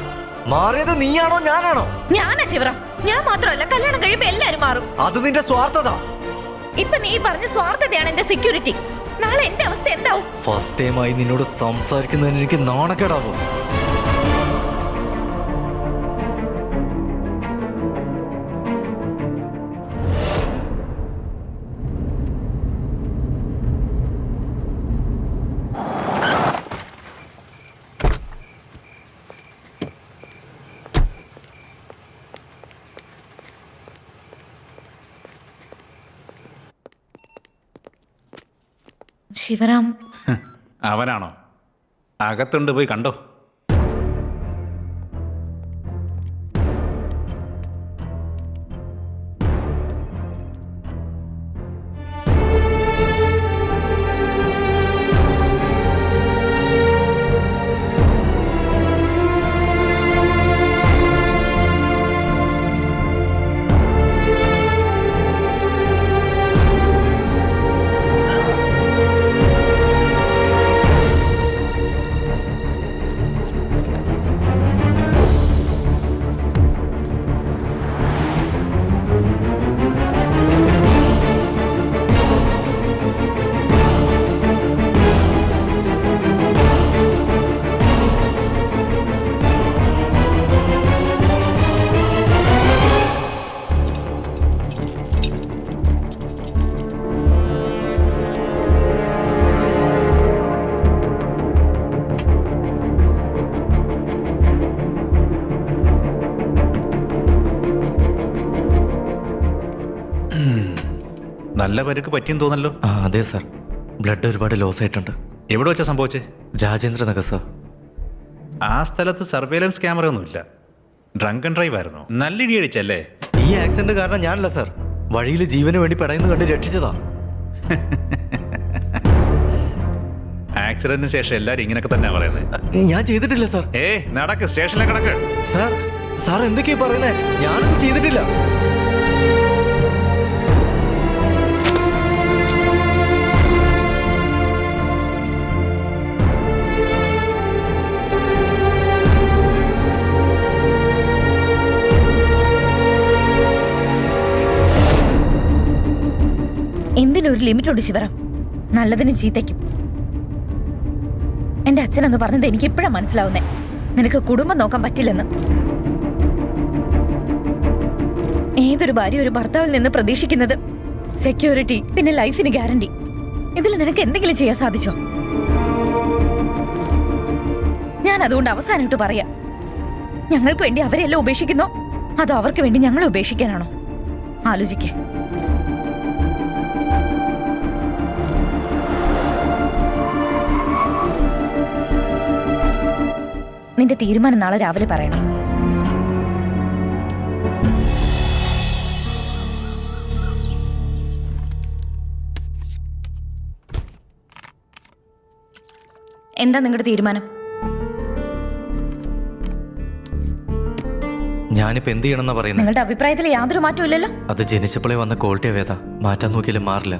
മാറിയത് നീയാണോ ഞാനാണോ? ഞാനാ ശിവറാം. ഞാൻ മാത്രമല്ല, കല്യാണം കഴിയുമ്പോ എല്ലാരും മാറും. അത് നിന്റെ സ്വാർത്ഥത. ഇപ്പൊ നീ പറഞ്ഞ സ്വാർത്ഥതയാണ് എന്റെ സെക്യൂരിറ്റി. നാളെ എന്റെ അവസ്ഥ എന്താവും? ഫസ്റ്റ് ടൈമായി നിന്നോട് സംസാരിക്കുന്നതിന് എനിക്ക് നാണക്കേടാവും. ശിവറാം, അവനാണോ? അകത്തുണ്ട്, പോയി കണ്ടോ. നല്ല പരുക്ക് പറ്റിയെന്ന് തോന്നല്ലോ. ആ അതെ സാർ, ബ്ലഡ് ഒരുപാട് ലോസ് ആയിട്ടുണ്ട്. എവിടെ വെച്ചാ സംഭവിച്ചേ? രാജേന്ദ്ര നഗർ സാർ. ആ സ്ഥലത്ത് സർവേലൻസ് ക്യാമറ ഒന്നുമില്ല. ഡ്രങ്ക് ആൻഡ് ഡ്രൈവ് ആയിരുന്നു. നല്ല ഇടി അടിച്ചല്ലേ? ഈ ആക്സിഡന്റ് കാരണം ഞാനല്ല സാർ, വഴിയിൽ ജീവന് വേണ്ടി പെടയുന്ന കണ്ട് രക്ഷിച്ചതാ. ആക്സിഡന്റിന് ശേഷം എല്ലാരും ഇങ്ങനെയൊക്കെ തന്നെ പറയുന്നത്. ഞാൻ ചെയ്തിട്ടില്ല സാർ. നടക്ക്, സ്റ്റേഷനിലേക്ക് നടക്ക്. സാർ എന്തൊക്കെയാ പറയുന്നേ? ഞാനൊന്നും ചെയ്തിട്ടില്ല. എന്തിനൊരു ലിമിറ്റുണ്ട് ശിവറാം, നല്ലതിനും ചീത്തയ്ക്കും. എന്റെ അച്ഛനെന്ന് പറഞ്ഞത് എനിക്ക് ഇപ്പോഴാണ് മനസ്സിലാവുന്നേ. നിനക്ക് കുടുംബം നോക്കാൻ പറ്റില്ലെന്ന്. ഏതൊരു ഭാര്യ ഒരു ഭർത്താവിൽ നിന്ന് പ്രതീക്ഷിക്കുന്നത് സെക്യൂരിറ്റി, പിന്നെ ലൈഫിന് ഗ്യാരണ്ടി. ഇതിൽ നിനക്ക് എന്തെങ്കിലും ചെയ്യാൻ സാധിച്ചോ? ഞാൻ അതുകൊണ്ട് അവസാനമായിട്ട് പറയാം, ഞങ്ങൾക്ക് വേണ്ടി അവരെല്ലാം ഉപേക്ഷിക്കുന്നോ അതോ അവർക്ക് വേണ്ടി ഞങ്ങളെ ഉപേക്ഷിക്കാനാണോ? ആലോചിക്കേ. നിന്റെ തീരുമാനം നാളെ രാവിലെ പറയണം. എന്താ നിങ്ങളുടെ തീരുമാനം? ഞാനിപ്പോ എന്ത് ചെയ്യണമെന്നാ പറയുന്നത്? നിങ്ങളുടെ അഭിപ്രായത്തിൽ യാതൊരു മാറ്റവും ഇല്ലല്ലോ. അത് ജനിച്ചപ്പോഴേ വന്ന ക്വാളിറ്റിയാ വേദ. മാറ്റാൻ നോക്കിയാലും മാറില്ല.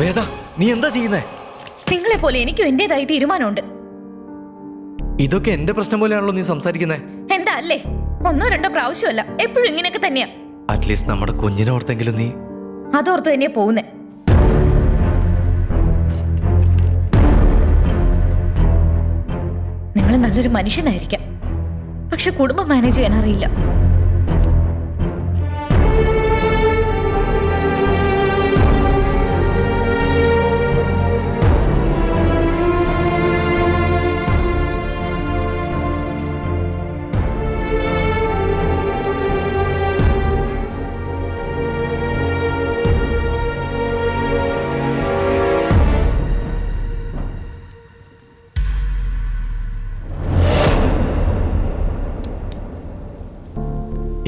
വേദ, നീ എന്താ ചെയ്യുന്നേ? നിങ്ങളെ പോലെ എനിക്കും എന്റേതായ തീരുമാനമുണ്ട്. ഇതൊക്കെ എന്റെ പ്രശ്നം പോലെയാണല്ലോ നീ സംസാരിക്കുന്നേ. എന്താ അല്ലേ? ഒന്നോ രണ്ടോ പ്രാവശ്യമല്ല, എപ്പോഴും ഇങ്ങനെയൊക്കെ തന്നെയാ. അറ്റ്ലീസ്റ്റ് നമ്മുടെ കുഞ്ഞിനെ ഓർത്തെങ്കിലും നീ. അതോർത്ത് തന്നെയാ പോകുന്നേ. നിങ്ങൾ നല്ലൊരു മനുഷ്യനായിരിക്കാം, പക്ഷെ കുടുംബം മാനേജ് ചെയ്യാൻ അറിയില്ല.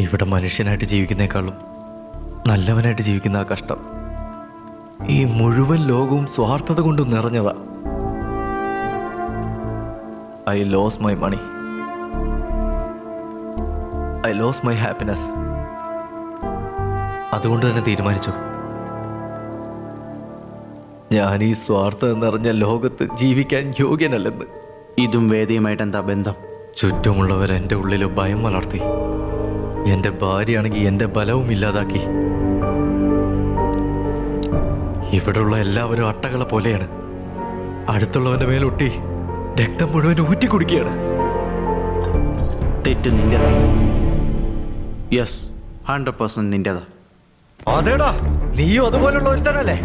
ഇവിടെ മനുഷ്യനായിട്ട് ജീവിക്കുന്നേക്കാളും നല്ലവനായിട്ട് ജീവിക്കുന്ന ആ കഷ്ടം. ഈ മുഴുവൻ ലോകവും സ്വാർത്ഥത കൊണ്ട് നിറഞ്ഞതാ. I lose my money, I lose my happiness. അതുകൊണ്ട് തന്നെ തീരുമാനിച്ചു, ഞാൻ ഈ സ്വാർത്ഥത നിറഞ്ഞ ലോകത്ത് ജീവിക്കാൻ യോഗ്യനല്ലെന്ന്. ഇതും വേദയുമായിട്ട് എന്താ ബന്ധം? ചുറ്റുമുള്ളവർ എൻ്റെ ഉള്ളിൽ ഭയം വളർത്തി. എൻ്റെ ഭാര്യയാണെങ്കിൽ എൻ്റെ ബലവും ഇല്ലാതാക്കി. ഇവിടെയുള്ള എല്ലാവരും അട്ടകളെ പോലെയാണ്. അടുത്തുള്ളവൻ്റെ മേലൊട്ടി രക്തം മുഴുവൻ ഊറ്റി കുടിക്കുകയാണ്. തെറ്റ് നിന്റെ. യെസ്, 100% നിന്റേതാ. അതേടാ, നീയും അതുപോലുള്ള ഒരുത്തനല്ലേ.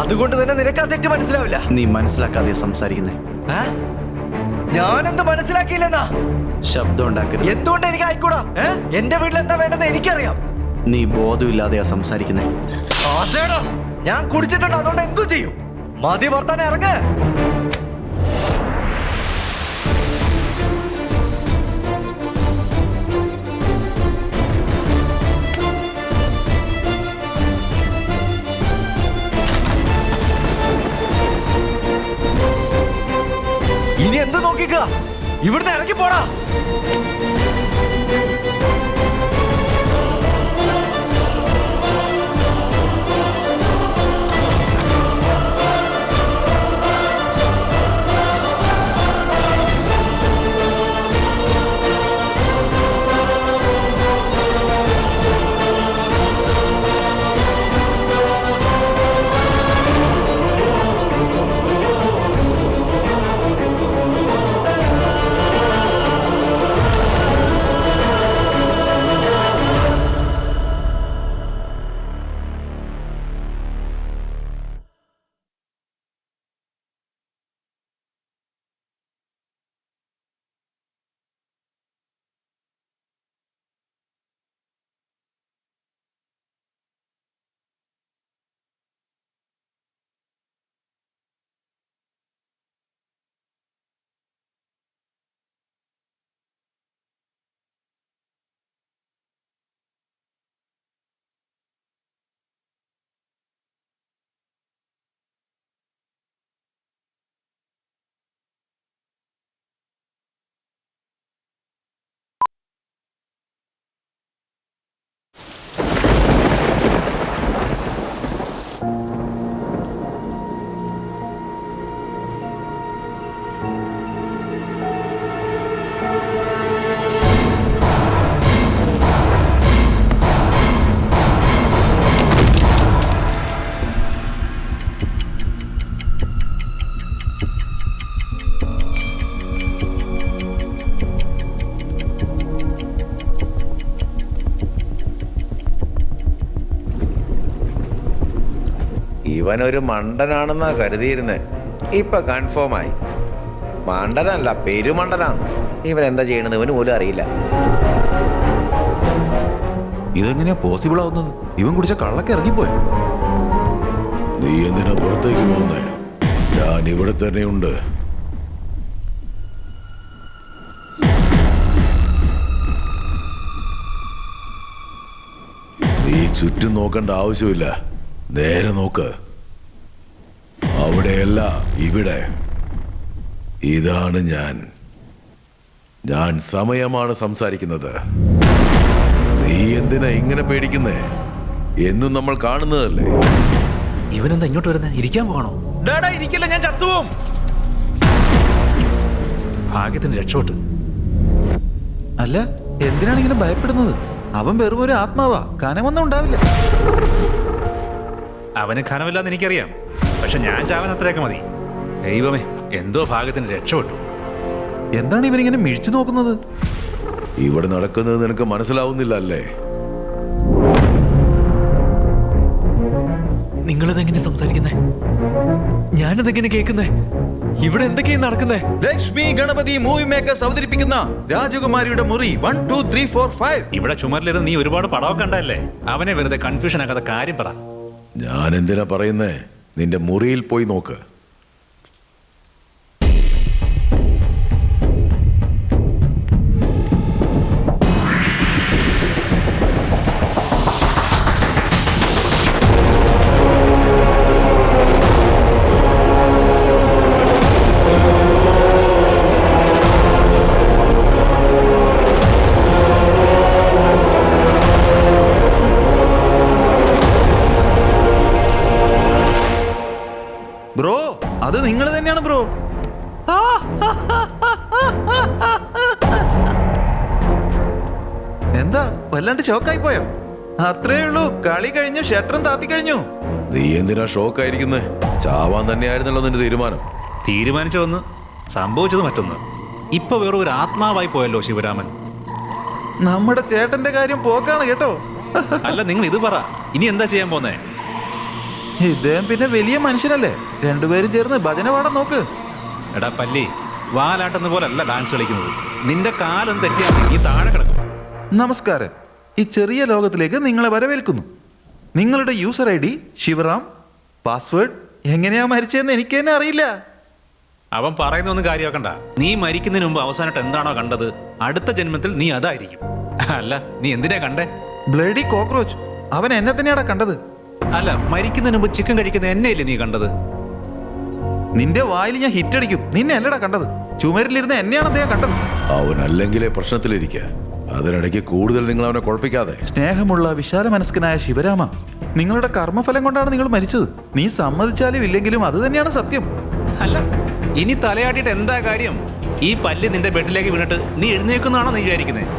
അതുകൊണ്ട് തന്നെ നിനക്ക് ആ തെറ്റ് മനസ്സിലാവില്ല. നീ മനസ്സിലാക്കാതെ സംസാരിക്കുന്നേ. ഞാനെന്ത് മനസ്സിലാക്കിയില്ലെന്നാ? ശബ്ദം ഉണ്ടാക്കരുത്. എന്തുകൊണ്ട് എനിക്ക് ആയിക്കൂടാ? എന്റെ വീട്ടിൽ എന്താ വേണ്ടെന്ന് എനിക്കറിയാം. നീ ബോധമില്ലാതെയാ സംസാരിക്കുന്നേ. അതേടാ, ഞാൻ കുടിച്ചിട്ടുണ്ട്, അതുകൊണ്ട് എന്തു ചെയ്യും? മതി വർത്താനം, ഇറങ്ങ്. ഇനി എന്ത് നോക്കിക്ക? ഇവിടുന്ന് ഇറങ്ങി പോടാ. ഇവനൊരു മണ്ടനാണെന്നാ കരുതിയിരുന്നേ. ഇപ്പൊ കൺഫേം ആയി. മണ്ടനല്ല, പെരുമണ്ടനാണ്. ഇവൻ എന്താ ചെയ്യണമെന്ന് ഇവന് പോലും അറിയില്ല. ഇതെങ്ങനെയാ പോസിബിൾ ആവുന്നത്? ഇവൻ കുടിച്ച കള്ളൊക്കെ ഇറങ്ങിപ്പോയോ? നീ എന്തിനാ പുറത്തേക്ക് പോകുന്നേ? ഞാൻ ഇവിടെ തന്നെയുണ്ട്. നീ ചുറ്റും നോക്കേണ്ട ആവശ്യമില്ല. നേരെ നോക്ക്. അവിടെയല്ല, ഇവിടെ. ഇതാണ് ഞാൻ. ഞാൻ സമയമാണ് സംസാരിക്കുന്നത്. നീ എന്തിനാ ഇങ്ങനെ പേടിക്കുന്നേ? എന്നും നമ്മൾ കാണുന്നതല്ലേ. ഇവനെന്താ ഇങ്ങോട്ട് വരുന്നേ? ഇരിക്കാൻ പോകണോ? ഡാടാ ഇരിക്കില്ല, ഞാൻ ചത്തുപോകും. ഭാഗ്യത്തിന് രക്ഷപ്പെട്ടു. അല്ല, എന്തിനാണ് ഇങ്ങനെ ഭയപ്പെടുന്നത്? അവൻ വെറും ഒരു ആത്മാവാ, കനമൊന്നും ഉണ്ടാവില്ല. അവന് ഖനമില്ലാന്ന് എനിക്കറിയാം, പക്ഷെ ഞാൻ ചാവൻ അത്രയൊക്കെ മതി. ദൈവമേ, എന്തോ ഭാഗ്യത്തിന് രക്ഷപ്പെട്ടു. എന്താണ് ഇവനിങ്ങനെ മിഴിച്ചു നോക്കുന്നത്? ഇവിടെ നടക്കുന്നത് നിനക്ക് മനസ്സിലാവുന്നില്ല അല്ലേ? നിങ്ങളിതെങ്ങനെ സംസാരിക്കുന്നേ? ഞാനിതെങ്ങനെ കേൾക്കുന്നേ? ഇവിടെ എന്തൊക്കെയാ നടക്കുന്നേ? ലക്ഷ്മി ഗണപതി മൂവി മേക്കേഴ്സ് അവതരിപ്പിക്കുന്ന രാജകുമാരിയുടെ മുറി 1 2 3 4 5. ഇവിടെ ചുമരിലിരുന്ന് നീ ഒരുപാട് പടമൊക്കെ കണ്ടല്ലേ? അവനെ വെറുതെ കൺഫ്യൂഷൻ ആക്കാതെ കാര്യം പറ. ഞാൻ എന്തിനാ പറയുന്നേ? നിന്റെ മുറിയിൽ പോയി നോക്ക്. ബ്രോ, അത് നിങ്ങൾ തന്നെയാണ് ബ്രോ. എന്താ വല്ലാണ്ട് ഷോക്കായി പോയോ? അത്രേ ഉള്ളൂ, കളി കഴിഞ്ഞു, ഷട്ടറും താത്തി കഴിഞ്ഞു. നീ എന്തിനാ ഷോക്കായിരിക്കുന്നേ? ചാവാൻ തന്നെയായിരുന്നല്ലോ നിന്റെ തീരുമാനം. തീരുമാനിച്ച ഒന്ന്, സംഭവിച്ചത് മറ്റൊന്ന്. ഇപ്പൊ വേറെ ഒരു ആത്മാവായി പോയല്ലോ ശിവരാമൻ. നമ്മുടെ ചേട്ടന്റെ കാര്യം പോക്കാണ് കേട്ടോ. അല്ല, നിങ്ങൾ ഇത് പറ, ഇനി എന്താ ചെയ്യാൻ പോന്നേ? ഇദ്ദേഹം പിന്നെ വലിയ മനുഷ്യനല്ലേ, രണ്ടുപേരും ചേർന്ന് ഭജന പാടാൻ നോക്ക്. എടാ പല്ലി, വാലാട്ടുന്ന പോലല്ല ഡാൻസ് കളിക്കുന്നത്. നിന്റെ കാലം തെറ്റിയാൽ നീ താഴെ കിടക്കും. നമസ്കാരം. ഈ ചെറിയ ലോകത്തിലേക്ക് നിങ്ങളെ വരവേൽക്കുന്നു. നിങ്ങളുടെ യൂസർ ID ശിവറാം. പാസ്വേഡ് എങ്ങനെയാ മരിച്ചതെന്ന് എനിക്ക് തന്നെ അറിയില്ല. അവൻ പറയുന്നൊന്നും കാര്യമാക്കണ്ട. നീ മരിക്കുന്നതിന് മുമ്പ് അവസാനമായിട്ട് എന്താണോ കണ്ടത്, അടുത്ത ജന്മത്തിൽ നീ അതായിരിക്കും. അല്ല, നീ എന്തിനാ കണ്ടേ? Bloody cockroach. അവൻ എന്നെ തന്നെയാടാ കണ്ടത്. അല്ല, മരിക്കുന്നതിന് മുമ്പ് ചിക്കൻ കഴിക്കുന്ന എന്നെയല്ലേ നീ കണ്ടത്? നിന്റെ വായിൽ ഞാൻ ഹിറ്റ് അടിക്കും. നിന്നെ അല്ലടാ കണ്ടത്, ചുമരിലിരുന്ന് എന്നെയാണ് അദ്ദേഹം കണ്ടത്. അവനല്ലെങ്കിലേ പ്രശ്നത്തിലിരിക്ക. അതിനിടയ്ക്ക് കൂടുതൽ നിങ്ങൾ അവനെ കുഴപ്പിക്കാതെ. സ്നേഹമുള്ള വിശാല മനസ്കനായ ശിവരാമ, നിങ്ങളുടെ കർമ്മഫലം കൊണ്ടാണ് നിങ്ങൾ മരിച്ചത്. നീ സമ്മതിച്ചാലും ഇല്ലെങ്കിലും അത് തന്നെയാണ് സത്യം. അല്ല, ഇനി തലയാട്ടിട്ട് എന്താ കാര്യം? ഈ പല്ല് നിന്റെ ബെഡിലേക്ക് വീണിട്ട് നീ എഴുന്നേക്കുന്നതാണോ നീ വിചാരിക്കുന്നത്?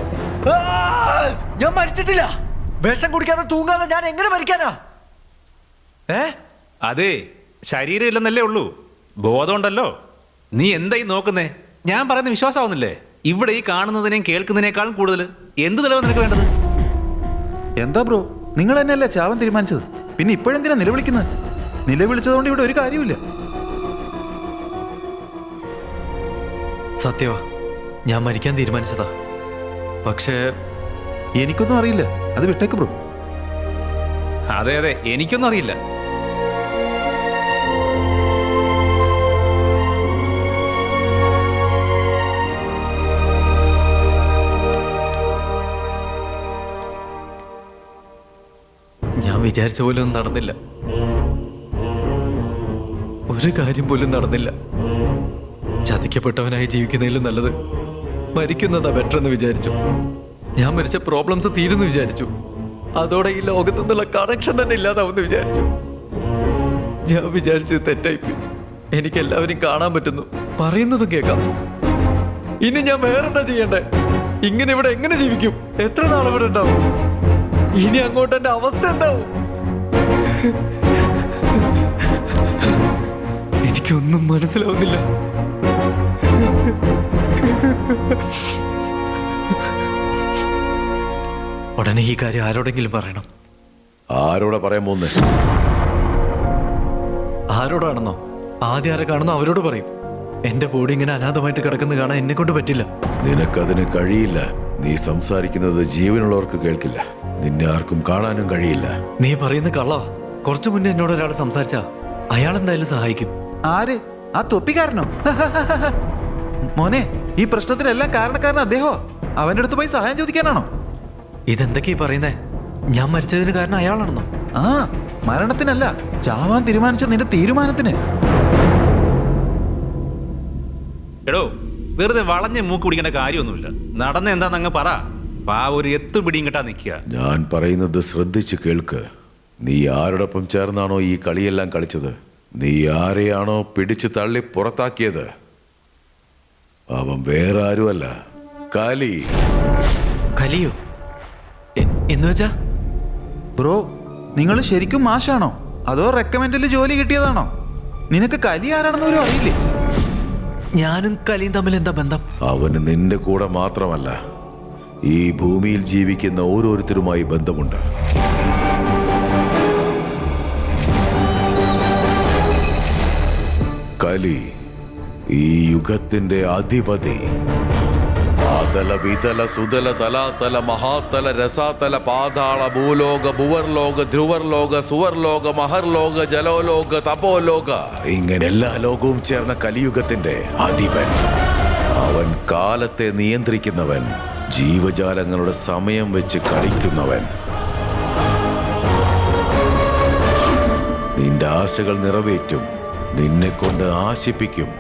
ഞാൻ മരിച്ചിട്ടില്ല. വിഷം കുടിക്കാതെ തൂങ്ങാതെ ഞാൻ എങ്ങനെ മരിക്കാനാ? അതെ, ശരീരം ഇല്ലെന്നല്ലേ ഉള്ളൂ, ബോധമുണ്ടല്ലോ. നീ എന്തായി നോക്കുന്നേ? ഞാൻ പറയുന്ന വിശ്വാസമാവുന്നില്ലേ? ഇവിടെ ഈ കാണുന്നതിനെയും കേൾക്കുന്നതിനേക്കാളും കൂടുതൽ എന്ത് തെളിവ് നിനക്ക് വേണ്ടത്? എന്താ ബ്രോ, നിങ്ങൾ തന്നെയല്ലേ ചാവൻ തീരുമാനിച്ചത്? പിന്നെ ഇപ്പോഴെന്തിനാ നിലവിളിക്കുന്നത്? നിലവിളിച്ചതുകൊണ്ട് ഇവിടെ ഒരു കാര്യമില്ല. സത്യവാ, ഞാൻ മരിക്കാൻ തീരുമാനിച്ചതാ. പക്ഷേ എനിക്കൊന്നും അറിയില്ല, അത് വിട്ടേക്ക് ബ്രോ. അതെ അതെ, എനിക്കൊന്നും അറിയില്ല. ഞാൻ വിചാരിച്ച പോലെ ഒന്നും നടന്നില്ല. ഒരു കാര്യം പോലും നടന്നില്ല. ചതിക്കപ്പെട്ടവനായി ജീവിക്കുന്നതിലും നല്ലത് മരിക്കുന്നതാ ബെറ്റർ എന്ന് വിചാരിച്ചു. ഞാൻ മരിച്ച പ്രോബ്ലംസ് തീരുന്നു വിചാരിച്ചു. അതോടെ ഈ ലോകത്തു നിന്നുള്ള കണക്ഷൻ തന്നെ ഇല്ലാതാവുമെന്ന് വിചാരിച്ചു. ഞാൻ വിചാരിച്ചത് തെറ്റായിപ്പോയി. എനിക്ക് എല്ലാവരും കാണാൻ പറ്റുന്നു, പറയുന്നതും കേൾക്കാം. ഇനി ഞാൻ വേറെന്താ ചെയ്യണ്ടേ? ഇങ്ങനെ ഇവിടെ എങ്ങനെ ജീവിക്കും? എത്ര നാൾ ഇവിടെ ഉണ്ടാവും? ഇനി അങ്ങോട്ട് എന്റെ അവസ്ഥ എന്താവും? എനിക്കൊന്നും മനസ്സിലാവുന്നില്ല. ഉടനെ ഈ കാര്യം ആരോടെങ്കിലും പറയണം. ആരോടെ പറയാൻ പോന്നേ? ആരോടാണെന്നോ? ആദ്യം ആരെ കാണുന്നോ അവരോട് പറയും. എന്റെ ബോഡി ഇങ്ങനെ അനാഥമായിട്ട് കിടക്കുന്ന കാണാൻ എന്നെ കൊണ്ട് പറ്റില്ല. നിനക്കതിന് കഴിയില്ല. നീ സംസാരിക്കുന്നത് ജീവനുള്ളവർക്ക് കേൾക്കില്ല. നിന്നെ ആർക്കും കാണാനും കഴിയില്ല. നീ പറയുന്ന കള്ളാ. കുറച്ചു മുന്നേ എന്നോട് ഒരാൾ സംസാരിച്ചാ അയാൾ എന്തായാലും സഹായിക്കും. ആര്? ആ തൊപ്പിക്കാരനോ? മോനെ, ഈ പ്രശ്നത്തിനെല്ലാം കാരണക്കാരൻ അദ്ദേഹോ? അവന്റെ അടുത്ത് പോയി സഹായം ചോദിക്കാനാണോ? ഇതെന്തൊക്കെയാ പറയുന്നേ? ഞാൻ മരിച്ചതിന് കാരണം അയാളാണെന്നോ? ആ, മരണത്തിനല്ല, ചാവാൻ തീരുമാനിച്ച നിന്റെ തീരുമാനത്തിന്. എടോ, വെറുതെ വളഞ്ഞ് മൂക്ക് പിടിക്കേണ്ട കാര്യമൊന്നുമില്ല. നടന്ന എന്താന്ന് അങ്ങ് പറ. ഒരു എത്തുപിടിയും കിട്ടാൻ നിൽക്കുക. ഞാൻ പറയുന്നത് ശ്രദ്ധിച്ച് കേൾക്ക്. നീ ആരോടൊപ്പം ചേർന്നാണോ ഈ കളിയെല്ലാം കളിച്ചത്? നീ ആരെയാണോ പിടിച്ചു തള്ളി പുറത്താക്കിയത്? അവൻ വേറെ ആരുമല്ല, കലി. കലിയോ? എന്ന് വെച്ചാ? ബ്രോ, നിങ്ങൾ ശരിക്കും മാഷാണോ അതോ റെക്കമെൻഡിൽ ജോലി കിട്ടിയതാണോ? നിനക്ക് കലി ആരാണെന്ന് പോലും അറിയില്ലേ? ഞാനും കലിയും തമ്മിൽ എന്താ ബന്ധം? അവന് നിന്റെ കൂടെ മാത്രമല്ല, ഈ ഭൂമിയിൽ ജീവിക്കുന്ന ഓരോരുത്തരുമായി ബന്ധമുണ്ട്. കലി ഈ യുഗത്തിന്റെ അധിപതി. ആതല വിതല സുതല തലാതല മഹാതല രസാതല പാതാള ഭൂലോക ഭുവർലോക ധ്രുവർലോക സുവർലോക മഹർലോക ജലോലോക തപോലോക, ഇങ്ങനെ എല്ലാ ലോകവും ചേർന്ന കലിയുഗത്തിന്റെ അധിപൻ. അവൻ കാലത്തെ നിയന്ത്രിക്കുന്നവൻ, ജീവജാലങ്ങളുടെ സമയം വെച്ച് കളിക്കുന്നവൻ. നിന്റെ ആശകൾ നിറവേറ്റും, നിന്നെ കൊണ്ട് ആശിപ്പിക്കും,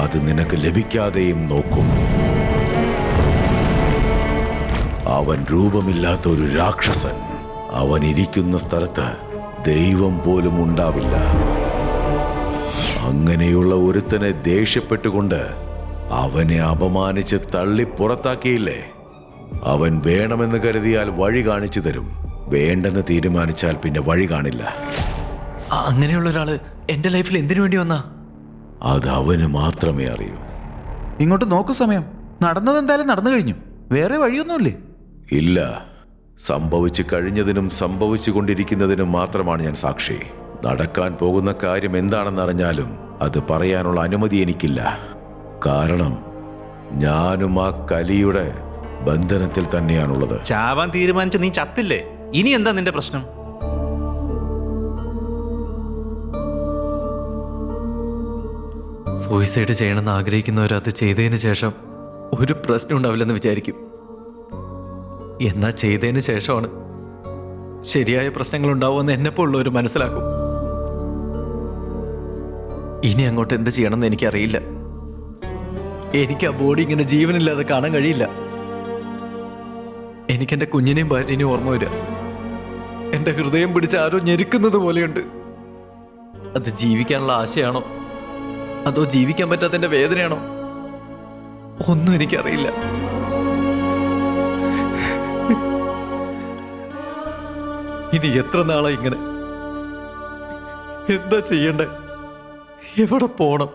അത് നിനക്ക് ലഭിക്കാതെയും നോക്കും. അവൻ രൂപമില്ലാത്ത ഒരു രാക്ഷസൻ. അവൻ ഇരിക്കുന്ന സ്ഥലത്ത് ദൈവം പോലും ഉണ്ടാവില്ല. അങ്ങനെയുള്ള ഒരുത്തനെ ദേഷ്യപ്പെട്ടുകൊണ്ട് അവനെ അപമാനിച്ച് തള്ളി പുറത്താക്കിയില്ലേ? അവൻ വേണമെന്ന് കരുതിയാൽ വഴി കാണിച്ചു തരും, വേണ്ടെന്ന് തീരുമാനിച്ചാൽ പിന്നെ വഴി കാണില്ല. അങ്ങനെയുള്ള ഒരാള് എന്റെ ലൈഫിൽ എന്തിനു വേണ്ടി വന്നാ? അത് അവന് മാത്രമേ അറിയൂ. ഇങ്ങോട്ട് നോക്കൂ. സമയം നടന്നത് എന്തായാലും നടന്നു കഴിഞ്ഞു. വേറെ വഴിയൊന്നുമില്ലേ? ഇല്ല, സംഭവിച്ചു കഴിഞ്ഞതിനും സംഭവിച്ചു കൊണ്ടിരിക്കുന്നതിനും മാത്രമാണ് ഞാൻ സാക്ഷി. നടക്കാൻ പോകുന്ന കാര്യം എന്താണെന്നറിഞ്ഞാലും അത് പറയാനുള്ള അനുമതി എനിക്കില്ല. കാരണം ഞാനും ആ കലിയുടെ ബന്ധനത്തിൽ തന്നെയാണുള്ളത്. ചാവാൻ തീരുമാനിച്ച നീ ചത്തില്ലേ? ഇനി എന്താ നിന്റെ പ്രശ്നം? സൂയിസൈഡ് ചെയ്യണമെന്ന് ആഗ്രഹിക്കുന്നവർ അത് ചെയ്തതിന് ശേഷം ഒരു പ്രശ്നം ഉണ്ടാവില്ലെന്ന് വിചാരിക്കും. എന്നാ ചെയ്തതിന് ശേഷമാണ് ശരിയായ പ്രശ്നങ്ങൾ ഉണ്ടാവുമെന്ന് എന്നെപ്പോലുള്ളവർ മനസ്സിലാക്കും. ഇനി അങ്ങോട്ട് എന്ത് ചെയ്യണമെന്ന് എനിക്കറിയില്ല. എനിക്ക് ആ ബോഡി ഇങ്ങനെ ജീവനില്ലാതെ കാണാൻ കഴിയില്ല. എനിക്കെന്റെ കുഞ്ഞിനെയും ഭാര്യനെയും ഓർമ്മ വരിക. എന്റെ ഹൃദയം പിടിച്ച് ആരോ ഞെരുക്കുന്നത് പോലെയുണ്ട്. അത് ജീവിക്കാനുള്ള ആശയാണോ അതോ ജീവിക്കാൻ പറ്റാത്തതിന്റെ വേദനയാണോ? ഒന്നും എനിക്കറിയില്ല. ഇനി എത്ര നാളായി ഇങ്ങനെ? എന്താ ചെയ്യണ്ടേ? എവിടെ പോണം?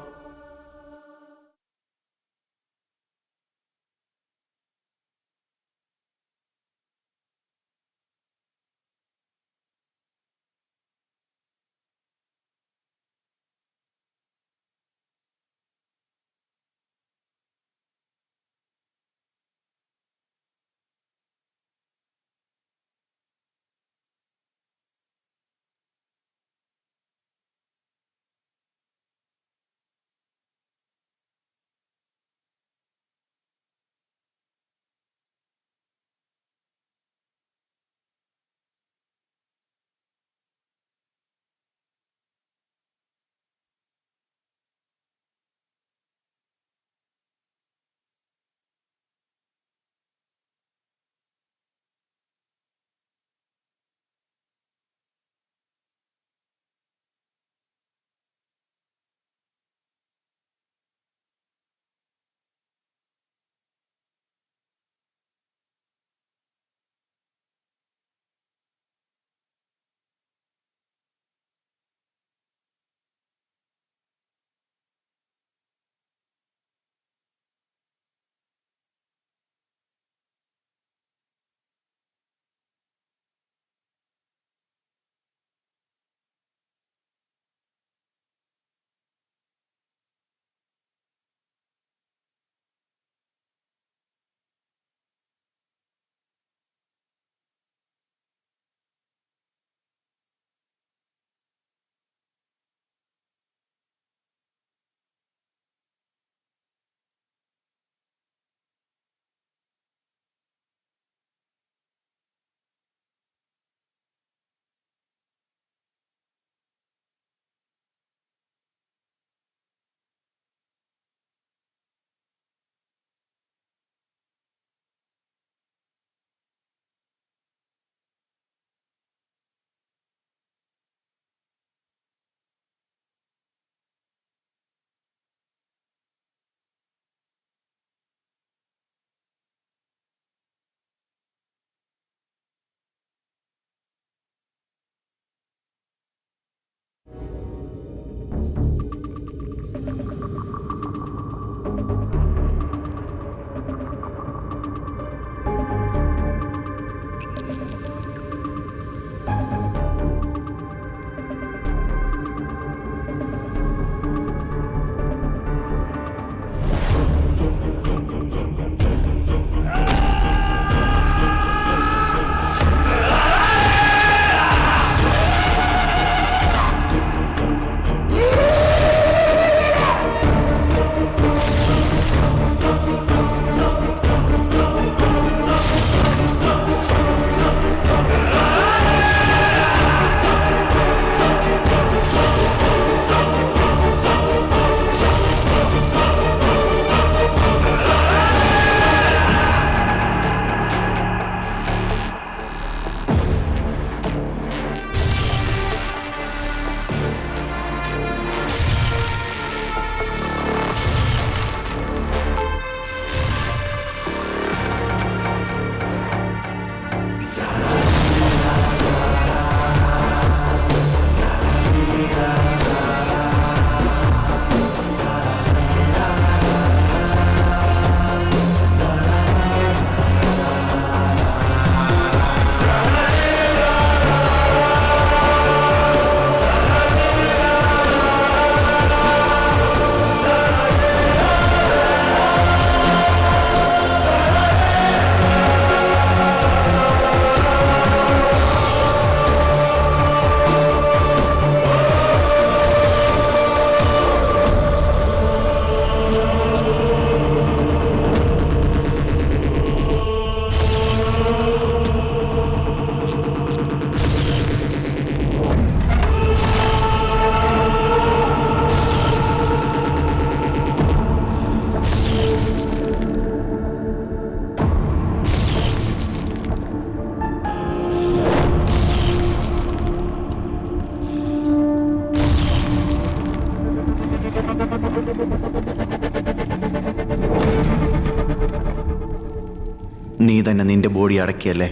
നീ തന്നെ നിന്റെ ബോഡി അടക്കിയല്ലേ?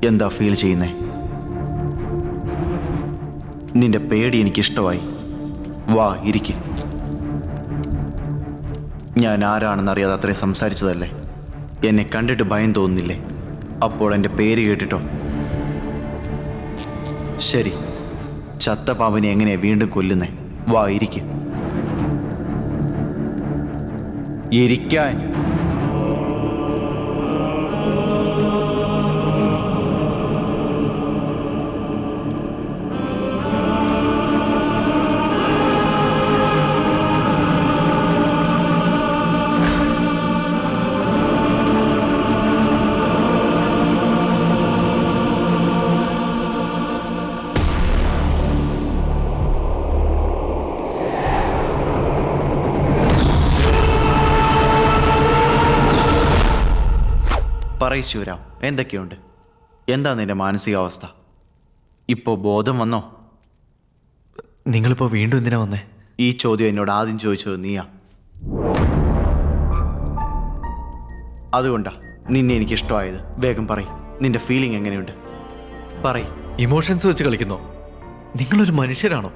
എന്താ ഫീൽ ചെയ്യുന്നേ? നിന്റെ പേടി എനിക്കിഷ്ടമായി. വാ ഇരിക്ക്. ഞാൻ ആരാണെന്നറിയാതെ അത്രയും സംസാരിച്ചതല്ലേ? എന്നെ കണ്ടിട്ട് ഭയം തോന്നുന്നില്ലേ? അപ്പോൾ എൻ്റെ പേര് കേട്ടിട്ടോ? ശരി, ചത്ത പാമ്പിനെ എങ്ങനെയാ വീണ്ടും കൊല്ലുന്നേ? വാ ഇരിക്ക്. ഇരിക്കാൻ. പറയ് ശിവരാം, എന്തൊക്കെയുണ്ട്? എന്താ നിന്റെ മാനസികാവസ്ഥ? ഇപ്പോൾ ബോധം വന്നോ? നിങ്ങളിപ്പോൾ വീണ്ടും എന്തിനാ വന്നേ? ഈ ചോദ്യം എന്നോട് ആദ്യം ചോദിച്ചത് നീയാ. അതുകൊണ്ടാ നിന്നെ എനിക്ക് ഇഷ്ടമായത്. വേഗം പറയ്, നിന്റെ ഫീലിംഗ് എങ്ങനെയുണ്ട്? പറയ്. ഇമോഷൻസ് വെച്ച് കളിക്കുന്നോ? നിങ്ങളൊരു മനുഷ്യരാണോ?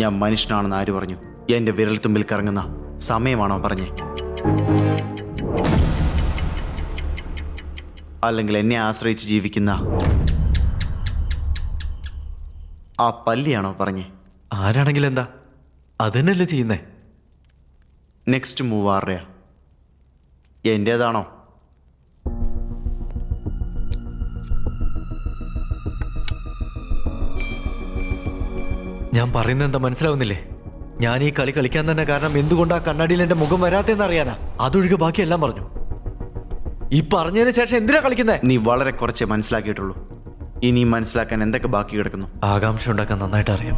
ഞാൻ മനുഷ്യനാണെന്ന് ആര് പറഞ്ഞു? എൻ്റെ വിരൽത്തുമ്പിൽ കറങ്ങുന്ന സമയമാണോ പറഞ്ഞേ? അല്ലെങ്കിൽ എന്നെ ആശ്രയിച്ച് ജീവിക്കുന്ന ആ പല്ലിയാണോ പറഞ്ഞേ? ആരാണെങ്കിലും എന്താ, അതന്നെയല്ലേ ചെയ്യുന്നേ? നെക്സ്റ്റ് മൂവ് ആരുടെയാ? എൻ്റേതാണോ? ഞാൻ പറയുന്നത് എന്താ മനസ്സിലാവുന്നില്ലേ? ഞാൻ ഈ കളി കളിക്കാൻ തന്നെ കാരണം എന്തുകൊണ്ടാ കണ്ണാടിയിൽ എൻ്റെ മുഖം വരാത്തെന്ന് അറിയാനാ. അതൊഴികെ ബാക്കിയെല്ലാം പറഞ്ഞു. ഈ പറഞ്ഞതിന് ശേഷം എന്തിനാ കളിക്കുന്നേ? നീ വളരെ കുറച്ചേ മനസ്സിലാക്കിയിട്ടുള്ളൂ. ഇനിയും മനസ്സിലാക്കാൻ എന്തൊക്കെ ബാക്കി കിടക്കുന്നു? ആകാംക്ഷ ഉണ്ടാക്കാൻ നന്നായിട്ട് അറിയാം.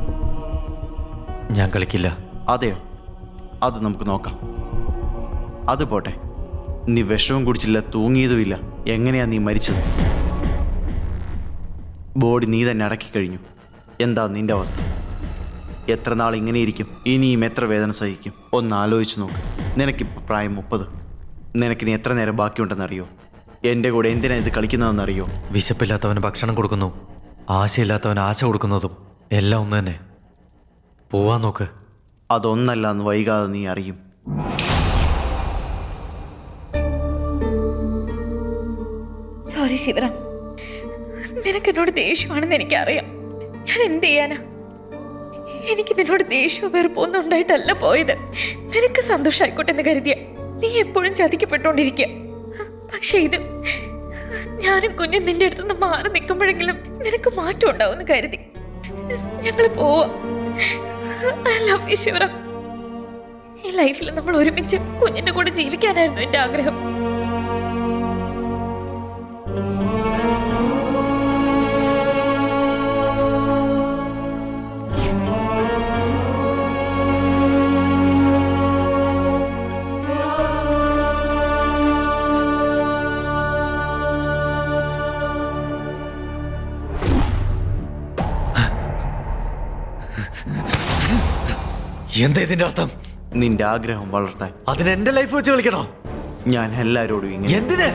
ഞാൻ കളിക്കില്ല. അതെയോ? അത് നമുക്ക് നോക്കാം. അത് പോട്ടെ, നീ വിഷവും കുടിച്ചില്ല, തൂങ്ങിയതുമില്ല. എങ്ങനെയാ നീ മരിച്ചത്? ബോഡി നീ തന്നെ അടക്കി കഴിഞ്ഞു. എന്താ നിന്റെ അവസ്ഥ? എത്ര നാൾ ഇങ്ങനെ ഇരിക്കും? ഇനിയും എത്ര വേദന സഹിക്കും? ഒന്ന് ആലോചിച്ച് നോക്ക്. നിനക്കിപ്പോൾ പ്രായം 30. നിനക്കിനി എത്ര നേരം ബാക്കിയുണ്ടെന്നറിയോ? എൻ്റെ കൂടെ എന്തിനാ ഇത് കളിക്കുന്നതെന്നറിയോ? വിശപ്പില്ലാത്തവന് ഭക്ഷണം കൊടുക്കുന്നു, ആശയില്ലാത്തവന് ആശ കൊടുക്കുന്നതും എല്ലാം ഒന്ന് തന്നെ. പോവാൻ നോക്ക്. അതൊന്നല്ല എന്ന് വൈകാതെ നീ അറിയും. സോറി ശിവറാം, നിനക്ക് എന്നോട് ദേഷ്യമാണെന്ന് എനിക്കറിയാം. ഞാൻ എന്ത് ചെയ്യാനാ? എനിക്ക് നിന്നോട് ദേഷ്യവും വെറുപ്പൊന്നും ഉണ്ടായിട്ടല്ല പോയത്. നിനക്ക് സന്തോഷമായിക്കോട്ടെ എന്ന് കരുതിയ നീ എപ്പോഴും ചതിക്കപ്പെട്ടോണ്ടിരിക്കുക. പക്ഷെ ഇത് ഞാനും കുഞ്ഞും നിന്റെ അടുത്തുനിന്ന് മാറി നിൽക്കുമ്പോഴെങ്കിലും നിനക്ക് മാറ്റം ഉണ്ടാവും കരുതി ഞങ്ങൾ പോവാ. I love you Shivaram. ഈ ലൈഫിൽ നമ്മൾ ഒരുമിച്ച് കുഞ്ഞിന്റെ കൂടെ ജീവിക്കാനായിരുന്നു എന്റെ ആഗ്രഹം. എന്താ ഇതിന്റെ അർത്ഥം? നിന്റെ ആഗ്രഹം വളർത്താൻ അതിന് എന്റെ ലൈഫ് വെച്ച് കളിക്കണോ? ഞാൻ എല്ലാരോടും ഇങ്ങനെ. എന്തിന്?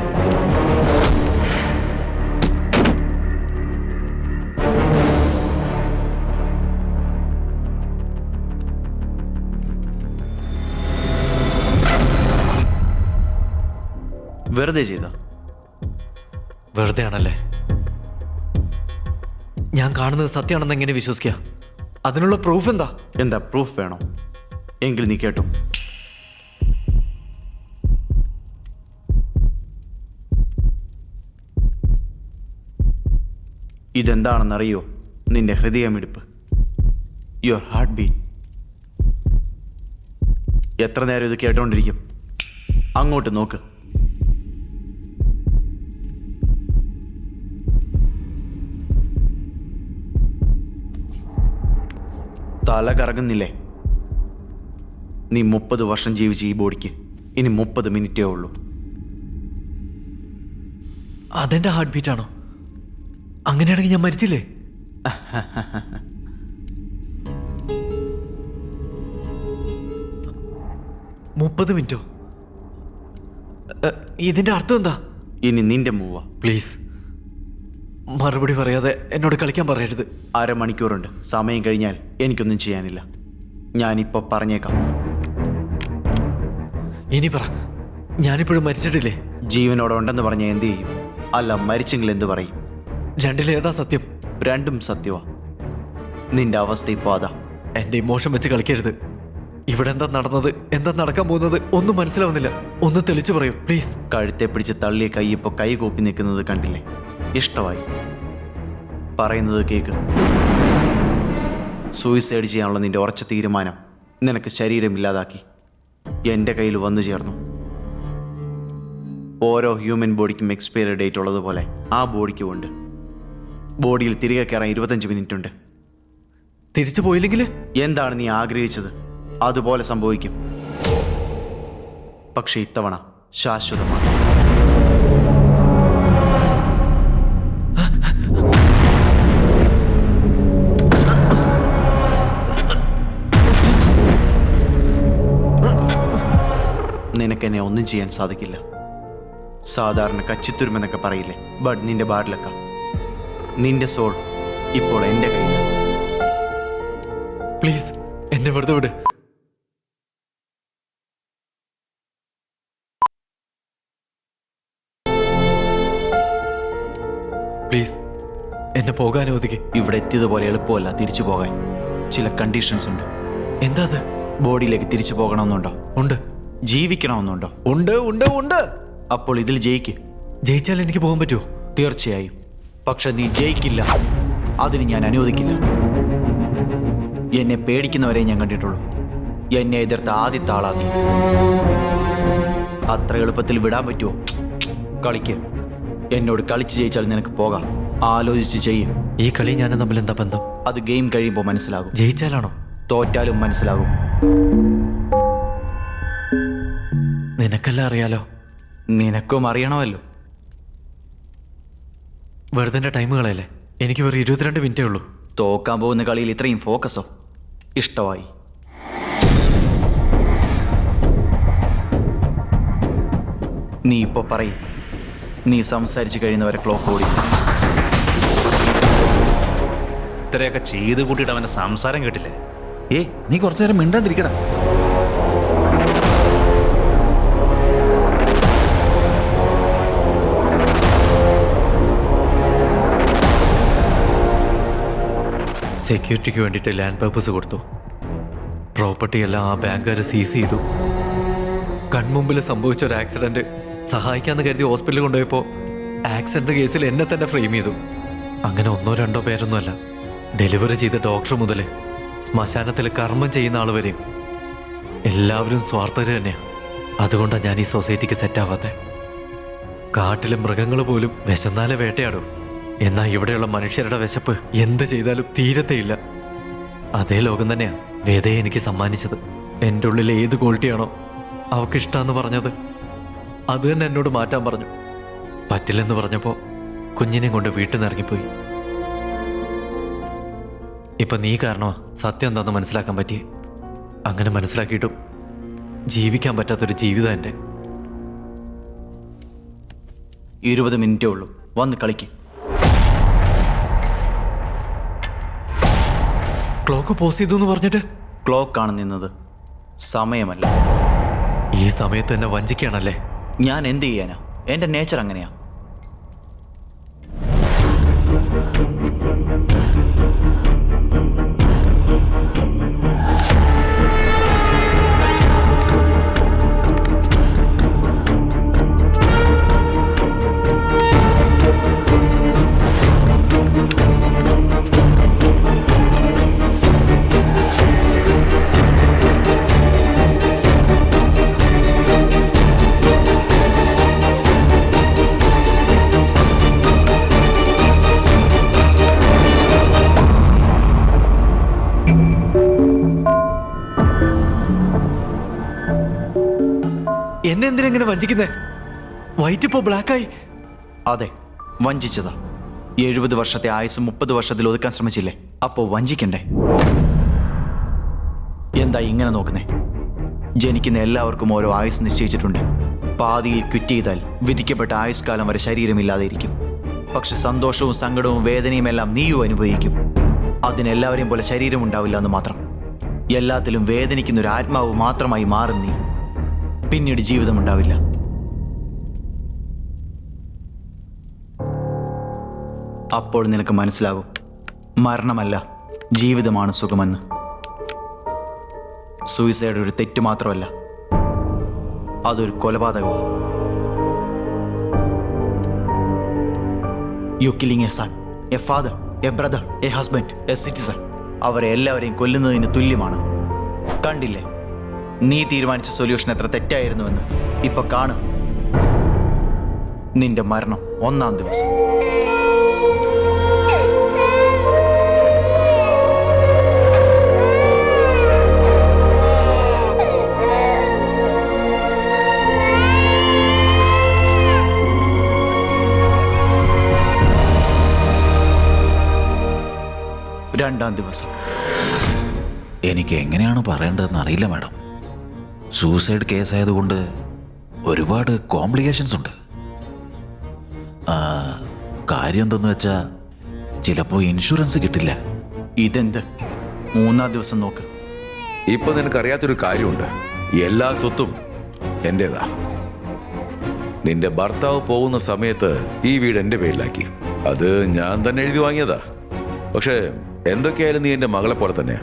വെറുതെ ചെയ്ത. വെറുതെ ആണല്ലേ? ഞാൻ കാണുന്നത് സത്യമാണെന്ന് എങ്ങനെ വിശ്വസിക്കുക? അതിനുള്ള പ്രൂഫ് എന്താ? എന്താ പ്രൂഫ് വേണോ? എങ്കിൽ നീ കേട്ടോ. ഇതെന്താണെന്നറിയോ? നിന്റെ ഹൃദയമിടിപ്പ്, യുവർ ഹാർട്ട് ബീറ്റ്. എത്ര നേരം ഇത് കേട്ടോണ്ടിരിക്കും? അങ്ങോട്ട് നോക്ക്. തല കറങ്ങുന്നില്ലേ? നീ 30 വർഷം ജീവിച്ച ഈ ബോഡിക്ക് ഇനി 30 മിനിറ്റേ ഉള്ളൂ. അതെന്റെ ഹാർട്ട് ബീറ്റ് ആണോ? അങ്ങനെയാണെങ്കിൽ ഞാൻ മരിച്ചില്ലേ? മുപ്പത് മിനിറ്റോ? ഇതിന്റെ അർത്ഥം എന്താ? ഇനി നിന്റെ മൂവ. പ്ലീസ് മറുപടി പറയാതെ എന്നോട് കളിക്കാൻ പറയരുത്. 1/2 മണിക്കൂറുണ്ട്. സമയം കഴിഞ്ഞാൽ എനിക്കൊന്നും ചെയ്യാനില്ല. ഞാനിപ്പോൾ പറഞ്ഞേക്കാം. ഇനി പറ, ഞാനിപ്പോഴും മരിച്ചിട്ടില്ലേ? ജീവനോടെ ഉണ്ടെന്ന് പറഞ്ഞാൽ എന്ത് ചെയ്യും? അല്ല, മരിച്ചെങ്കിൽ എന്ത് പറയും? രണ്ടിലേതാ സത്യം? രണ്ടും സത്യവാ. നിന്റെ അവസ്ഥ ഇപ്പോൾ അതാ. എന്റെ ഇമോഷൻ വെച്ച് കളിക്കരുത്. ഇവിടെ എന്താ നടന്നത്, എന്താ നടക്കാൻ പോകുന്നത് ഒന്നും മനസ്സിലാവുന്നില്ല. ഒന്ന് തെളിച്ചു പറയൂ പ്ലീസ്. കഴുത്തെ പിടിച്ച് തള്ളിയ കൈ ഇപ്പോൾ കൈ കൂപ്പി നിൽക്കുന്നത് കണ്ടില്ലേ? ഇഷ്ടമായി. പറയുന്നത് കേക്ക്. സൂയിസൈഡ് ചെയ്യാനുള്ള നിന്റെ ഉറച്ച തീരുമാനം നിനക്ക് ശരീരമില്ലാതാക്കി എൻ്റെ കയ്യിൽ വന്നു ചേർന്നു. ഓരോ ഹ്യൂമൻ ബോഡിക്കും എക്സ്പയറി ഡേറ്റ് ഉള്ളതുപോലെ ആ ബോഡിക്കും ഉണ്ട്. ബോഡിയിൽ തിരികെ കയറാൻ 25 മിനിറ്റ് ഉണ്ട്. തിരിച്ചു പോയില്ലെങ്കിൽ എന്താണ് നീ ആഗ്രഹിച്ചത് അതുപോലെ സംഭവിക്കും. പക്ഷെ ഇത്തവണ ശാശ്വതമാണ്. നിനക്കെന്നെ ഒന്നും ചെയ്യാൻ സാധിക്കില്ല. സാധാരണ കച്ചിത്തുരുമെന്നൊക്കെ പറയില്ലേ? ബട്ട് നിന്റെ ബാഡിലൊക്കെ നിന്റെ സോൾ ഇപ്പോൾ എൻ്റെ കയ്യിൽ. പ്ലീസ് എന്നെ വെറുതെ വിട്. പ്ലീസ് എന്നെ പോകാൻ അനുവദിക്ക്. ഇവിടെ എത്തിയതുപോലെ എളുപ്പമല്ല തിരിച്ചു പോകാൻ. ചില കണ്ടീഷൻസ് ഉണ്ട്. എന്താ അത്? ബോഡിയിലേക്ക് തിരിച്ചു പോകണമെന്നുണ്ടോ? ഉണ്ട്. ജീവിക്കണമെന്നുണ്ടോ? ഉണ്ട് ഉണ്ട് ഉണ്ട്. അപ്പോൾ ഇതിൽ ജയിക്ക്. ജയിച്ചാൽ എനിക്ക് പോകാൻ പറ്റുമോ? തീർച്ചയായും. പക്ഷെ നീ ജയിക്കില്ല. അതിന് ഞാൻ അനുവദിക്കില്ല. എന്നെ പേടിക്കുന്നവരെ ഞാൻ കണ്ടിട്ടുള്ളൂ. എന്നെ എതിർത്ത ആദ്യത്തെ ആളാ നീ. അത്ര എളുപ്പത്തിൽ വിടാൻ പറ്റുമോ? കളിക്ക്. എന്നോട് കളിച്ച് ജയിച്ചാൽ നിനക്ക് പോകാം. ആലോചിച്ച് ചെയ്യും. ഈ കളി ഞാനും തമ്മിൽ എന്താ ബന്ധം? അത് ഗെയിം കഴിയുമ്പോൾ മനസ്സിലാകും. ജയിച്ചാലാണോ? തോറ്റാലും മനസ്സിലാകും. നിനക്കെല്ലാം അറിയാലോ. നിനക്കും അറിയണമല്ലോ. വെറുതെ എൻ്റെ ടൈം കളയല്ലേ? എനിക്ക് വെറും 22 മിനിറ്റേ ഉള്ളൂ. തോക്കാൻ പോകുന്ന കളിയിൽ ഇത്രയും ഫോക്കസോ? ഇഷ്ടമായി. നീ ഇപ്പൊ പറയും. നീ സംസാരിച്ച് കഴിയുന്നവരെ ക്ലോക്ക് ഓടി. ഇത്രയൊക്കെ ചെയ്ത് കൂട്ടിയിട്ട് അവൻ്റെ സംസാരം കേട്ടില്ലേ? നീ കുറച്ചു നേരം മിണ്ടാണ്ടിരിക്കടാ. സെക്യൂരിറ്റിക്ക് വേണ്ടിയിട്ട് ലാൻഡ് പേപ്പേഴ്സ് കൊടുത്തു. പ്രോപ്പർട്ടി എല്ലാം ആ ബാങ്കുകാർ സീസ് ചെയ്തു. കൺമുമ്പിൽ സംഭവിച്ച ഒരു ആക്സിഡന്റ് സഹായിക്കാന്ന് കരുതി ഹോസ്പിറ്റലിൽ കൊണ്ടുപോയപ്പോൾ ആക്സിഡന്റ് കേസിൽ എന്നെ തന്നെ ഫ്രെയിം ചെയ്തു. അങ്ങനെ 1-2 പേരൊന്നുമല്ല, ഡെലിവറി ചെയ്ത ഡോക്ടർ മുതൽ ശ്മശാനത്തിൽ കർമ്മം ചെയ്യുന്ന ആൾ വരെയും എല്ലാവരും സ്വാർത്ഥര് തന്നെയാണ്. അതുകൊണ്ടാണ് ഞാൻ ഈ സൊസൈറ്റിക്ക് സെറ്റാവാത്തെ. കാട്ടിലെ മൃഗങ്ങൾ പോലും വിശന്നാലെ വേട്ടയാടും. എന്നാൽ ഇവിടെയുള്ള മനുഷ്യരുടെ വിശപ്പ് എന്ത് ചെയ്താലും തീരത്തേയില്ല. അതേ ലോകം തന്നെയാണ് വേദയെ എനിക്ക് സമ്മാനിച്ചത്. എൻ്റെ ഉള്ളിലെ ഏത് ക്വാളിറ്റിയാണോ അവൾക്കിഷ്ടമെന്ന് പറഞ്ഞത് അത് തന്നെ എന്നോട് മാറ്റാൻ പറഞ്ഞു. പറ്റില്ലെന്ന് പറഞ്ഞപ്പോൾ കുഞ്ഞിനെ കൊണ്ട് വീട്ടിൽ നിന്ന് ഇറങ്ങിപ്പോയി. ഇപ്പൊ നീ കാരണമാ സത്യം എന്താന്ന് മനസ്സിലാക്കാൻ പറ്റിയേ. അങ്ങനെ മനസ്സിലാക്കിയിട്ടും ജീവിക്കാൻ പറ്റാത്തൊരു ജീവിതം എൻ്റെ. 20 മിനിറ്റേ ഉള്ളൂ, വന്ന് കളിക്ക്. ക്ലോക്ക് പോസ് ചെയ്തു എന്ന് പറഞ്ഞിട്ട് ക്ലോക്കാണ് നിന്നത്, സമയമല്ല. ഈ സമയത്ത് എന്നെ വഞ്ചിക്കുകയാണല്ലേ. ഞാൻ എന്ത് ചെയ്യാനാ? എൻ്റെ നേച്ചർ അങ്ങനെയാ. എന്നെ എന്തിനെങ്ങനെ വഞ്ചിക്കുന്നേ? വൈറ്റ് ഇപ്പോ ബ്ലാക്കായി. അതെ, വഞ്ചിച്ചതാ. 70 വർഷത്തെ ആയുസ് 30 വർഷത്തിൽ ഒതുക്കാൻ ശ്രമിച്ചില്ലേ? അപ്പോ വഞ്ചിക്കണ്ടേ? എന്താ ഇങ്ങനെ നോക്കുന്നേ? ജനിക്കുന്ന എല്ലാവർക്കും ഓരോ ആയുസ് നിശ്ചയിച്ചിട്ടുണ്ട്. പാതിയിൽ ക്വിറ്റ് ചെയ്താൽ വിധിക്കപ്പെട്ട ആയുഷ്കാലം വരെ ശരീരമില്ലാതെ ഇരിക്കും. പക്ഷെ സന്തോഷവും സങ്കടവും വേദനയും എല്ലാം നീയും അനുഭവിക്കും. അതിനെല്ലാവരെയും പോലെ ശരീരം ഉണ്ടാവില്ല എന്ന് മാത്രം. എല്ലാത്തിലും വേദനിക്കുന്ന ഒരു ആത്മാവ് മാത്രമായി മാറും നീ. പിന്നീട് ജീവിതമുണ്ടാവില്ല. അപ്പോൾ നിനക്ക് മനസ്സിലാകും മരണമല്ല ജീവിതമാണ് സുഖമെന്ന്. സൂയിസൈഡ് ഒരു തെറ്റ് മാത്രമല്ല, അതൊരു കൊലപാതകമാണ്. You killing a son, a father, a brother, a husband, a citizen. അവരെ എല്ലാവരെയും കൊല്ലുന്നതിന് തുല്യമാണ്. കണ്ടില്ലേ നീ തീരുമാനിച്ച സൊല്യൂഷൻ എത്ര തെറ്റായിരുന്നുവെന്ന്? ഇപ്പൊ കാണും നിന്റെ മരണം 1-ാം ദിവസം. രണ്ടാം ദിവസം. എനിക്ക് എങ്ങനെയാണ് പറയേണ്ടതെന്ന് അറിയില്ല മാഡം. സൂസൈഡ് കേസായതുകൊണ്ട് ഒരുപാട് കോംപ്ലിക്കേഷൻസ് ഉണ്ട്. കാര്യം എന്തെന്ന് വെച്ചാൽ ചിലപ്പോൾ ഇൻഷുറൻസ് കിട്ടില്ല. ഇതെന്ത് 3-ാം ദിവസം നോക്ക്. ഇപ്പൊ നിനക്കറിയാത്തൊരു കാര്യമുണ്ട്. എല്ലാ സ്വത്തും എന്റേതാ. നിന്റെ ഭർത്താവ് പോകുന്ന സമയത്ത് ഈ വീട് എന്റെ പേരിലാക്കി. അത് ഞാൻ തന്നെ എഴുതി വാങ്ങിയതാ. പക്ഷെ എന്തൊക്കെയായാലും നീ എന്റെ മകളെ പോലെ തന്നെയാ.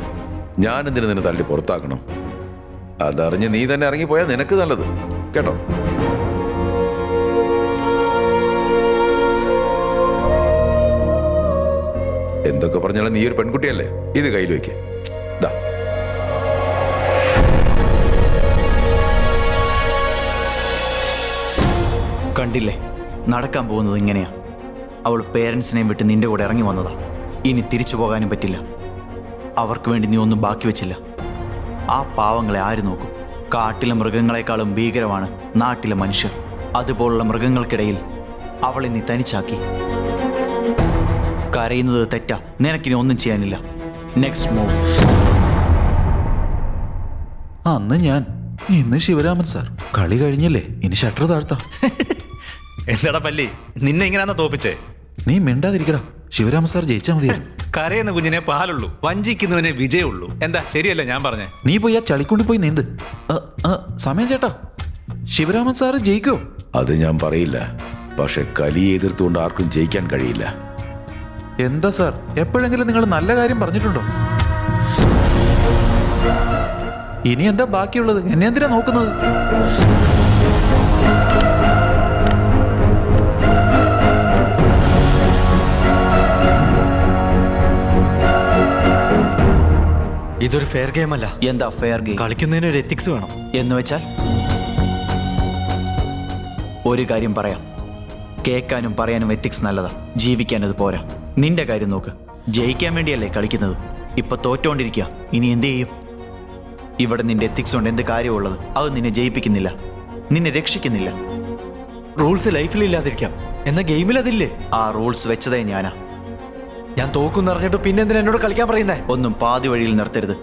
ഞാൻ എന്തിനു നിന്നെ തള്ളി പുറത്താക്കണം? അതറിഞ്ഞ് നീ തന്നെ ഇറങ്ങിപ്പോയാൽ നിനക്ക് നല്ലത്, കേട്ടോ? എന്തൊക്കെ പറഞ്ഞാലും നീ ഒരു പെൺകുട്ടിയല്ലേ. ഇത് കയ്യിൽ വയ്ക്ക്. ദാ. കണ്ടില്ലേ നടക്കാൻ പോകുന്നത് ഇങ്ങനെയാ. അവൾ പേരൻസിനെയും വിട്ട് നിന്റെ കൂടെ ഇറങ്ങി വന്നതാ. ഇനി തിരിച്ചു പോകാനും പറ്റില്ല. അവർക്ക് വേണ്ടി നീ ഒന്നും ബാക്കി വെച്ചില്ല. ആ പാവങ്ങളെ ആര് നോക്കും? കാട്ടിലെ മൃഗങ്ങളെക്കാളും ഭീകരമാണ് നാട്ടിലെ മനുഷ്യർ. അതുപോലുള്ള മൃഗങ്ങൾക്കിടയിൽ അവളെ നീ തനിച്ചാക്കി. കരയുന്നത് തെറ്റാ. നിനക്കിനി ഒന്നും ചെയ്യാനില്ല. Next move. അന്ന് ഞാൻ, ഇന്ന് ശിവരാമൻ സാർ. കളി കഴിഞ്ഞില്ലേ, ഇനി ഷട്ടർ താഴ്ത്താം. എന്താടാ പല്ലി, നിന്നെ ഇങ്ങനെയാണോ തോപ്പിച്ചേ? നീ മിണ്ടാതിരിക്കടാ. ശിവരാമൻ സാർ ജയിച്ചാൽ മതിയായിരുന്നു. കരയുന്ന കുഞ്ഞിനെ പാലുള്ളൂ, വഞ്ചിക്കുന്നവനെ വിജയമുള്ളൂ. എന്താ ശരിയല്ല ഞാൻ പറഞ്ഞേ? നീ പോയി ആ ചളിക്കൊണ്ട് പോയി നീന്ത്. സമയം ചേട്ടാ, ശിവരാമൻ സാറ് ജയിക്കോ? അത് ഞാൻ പറയില്ല. പക്ഷെ കലിയെ എതിർത്തുകൊണ്ട് ആർക്കും ജയിക്കാൻ കഴിയില്ല. എന്താ സാർ, എപ്പോഴെങ്കിലും നിങ്ങൾ നല്ല കാര്യം പറഞ്ഞിട്ടുണ്ടോ? ഇനി എന്താ ബാക്കിയുള്ളത്? എന്നെ എന്തിനാ നോക്കുന്നത്? ഇതൊരു ഫെയർ ഗെയിം അല്ല. എന്താ ഫെയർ ഗെയിം? കളിക്കുന്നതിന് ഒരു എത്തിക്സ് വേണം. എന്ന് വെച്ചാൽ ഒരു കാര്യം പറയാം, കേൾക്കാനും പറയാനും എത്തിക്സ് നല്ലതാ, ജീവിക്കാൻ അത് പോരാ. നിന്റെ കാര്യം നോക്ക്, ജയിക്കാൻ വേണ്ടിയല്ലേ കളിക്കുന്നത്. ഇപ്പൊ തോറ്റോണ്ടിരിക്കുക, ഇനി എന്ത് ചെയ്യും? ഇവിടെ നിന്റെ എത്തിക്സ് കൊണ്ട് എന്ത് കാര്യമുള്ളത്? അത് നിന്നെ ജയിപ്പിക്കുന്നില്ല, നിന്നെ രക്ഷിക്കുന്നില്ല. റൂൾസ് ലൈഫിൽ ഇല്ലാതിരിക്കാം, എന്നാ ഗെയിമിൽ അതില്ലേ? ആ റൂൾസ് വെച്ചതേ ഞാനാ. ഞാൻ തോക്കുന്നറിഞ്ഞിട്ട് പിന്നെ എന്തിനാ എന്നോട് കളിക്കാൻ പറയുന്നേ? ഒന്നും പാതി വഴിയിൽ നിർത്തരുത്.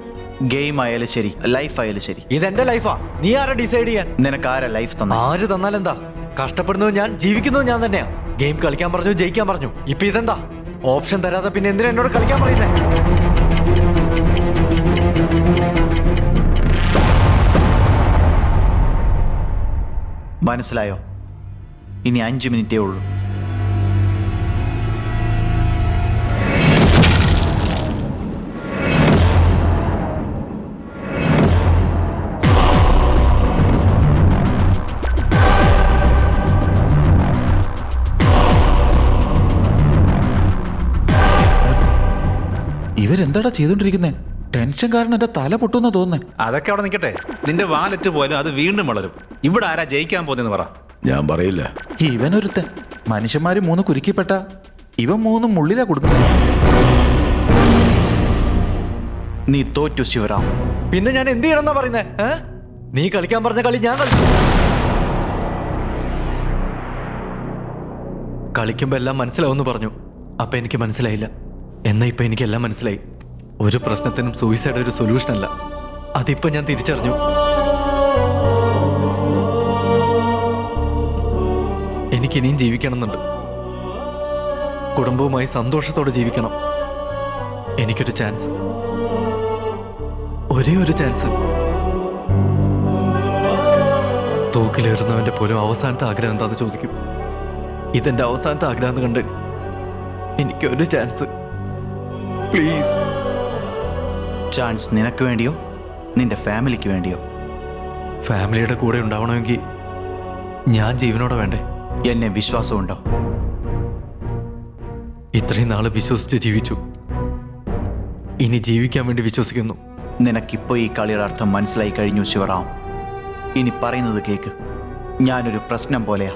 ഗെയിം ആയാലും ശരി, ലൈഫ് ആയാലും ശരി. ഇതെന്റെ ലൈഫാ, നീ ആരാ ഡിസൈഡ് ചെയ്യാൻ? നിനക്ക് ആരാ ലൈഫ് തന്നെ? ആര് തന്നാലെന്താ? കഷ്ടപ്പെടുന്നത് ഞാൻ, ജീവിക്കുന്നത് ഞാൻ തന്നെയാ. ഗെയിം കളിക്കാൻ പറഞ്ഞു, ജയിക്കാൻ പറഞ്ഞു. ഇപ്പൊ ഇതെന്താ ഓപ്ഷൻ തരാതെ പിന്നെ എന്തിനാ എന്നോട് കളിക്കാൻ പറയുന്നേ? മനസ്സിലായോ? ഇനി 5 മിനിറ്റേ ഉള്ളൂ. ഇവരെന്താടാ ചെയ്തോണ്ടിരിക്കുന്നേ? ടെൻഷൻ കാരണം എന്റെ തല പൊട്ടുന്ന തോന്നുന്നേ. അതൊക്കെ അവിടെ നിൽക്കട്ടെ, നിന്റെ വാലറ്റ് പോയാലും അത് വീണ്ടും വളരും. ഇവിടെ ആരാ ജയിക്കാൻ പോകുന്നതെന്ന് പറ. ഞാൻ പറയില്ല. ഇവനൊരുത്തൻ. മനുഷ്യന്മാര് 3 കുരുക്കിപ്പെട്ട ഇവൻ 3 മുള്ളിലാ കൊടുക്കുന്നത്. നീ തോറ്റു ശിവറാം. പിന്നെ ഞാൻ എന്ത് ചെയ്യണമെന്നാ പറയുന്നേ? നീ കളിക്കാൻ പറഞ്ഞ കളി ഞാൻ കളിച്ചു. കളിക്കുമ്പോ എല്ലാം മനസ്സിലാവുമെന്ന് പറഞ്ഞു. അപ്പൊ എനിക്ക് മനസ്സിലായില്ല. എന്നാ ഇപ്പൊ എനിക്കെല്ലാം മനസ്സിലായി. ഒരു പ്രശ്നത്തിനും സൂയിസൈഡ് ഒരു സൊല്യൂഷൻ അല്ല. അതിപ്പോ ഞാൻ തിരിച്ചറിഞ്ഞു. എനിക്കിനിയും ജീവിക്കണമെന്നുണ്ട്. കുടുംബവുമായി സന്തോഷത്തോടെ ജീവിക്കണം. എനിക്കൊരു ചാൻസ്, ഒരേ ഒരു ചാൻസ്. തൂക്കിലേറുന്നവന്റെ പോലും അവസാനത്തെ ആഗ്രഹം എന്താന്ന് ചോദിക്കും. ഇതെന്റെ അവസാനത്തെ ആഗ്രഹം എന്ന് കണ്ട് എനിക്കൊരു ചാൻസ്, പ്ലീസ്. ചാൻസ് നിനക്ക് വേണ്ടിയോ നിന്റെ ഫാമിലിക്ക് വേണ്ടിയോ? ഫാമിലിയുടെ കൂടെ ഉണ്ടാവണമെങ്കിൽ ഞാൻ ജീവനോടെ വേണ്ടേ? എന്നെ വിശ്വാസമുണ്ടോ? ഇത്രയും നാള് വിശ്വസിച്ച് ജീവിച്ചു, ഇനി ജീവിക്കാൻ വേണ്ടി വിശ്വസിക്കുന്നു. നിനക്കിപ്പോ ഈ കളിയുടെ അർത്ഥം മനസ്സിലായി കഴിഞ്ഞു ശിവറാം. ഇനി പറയുന്നത് കേക്ക്. ഞാനൊരു പ്രശ്നം പോലെയാ.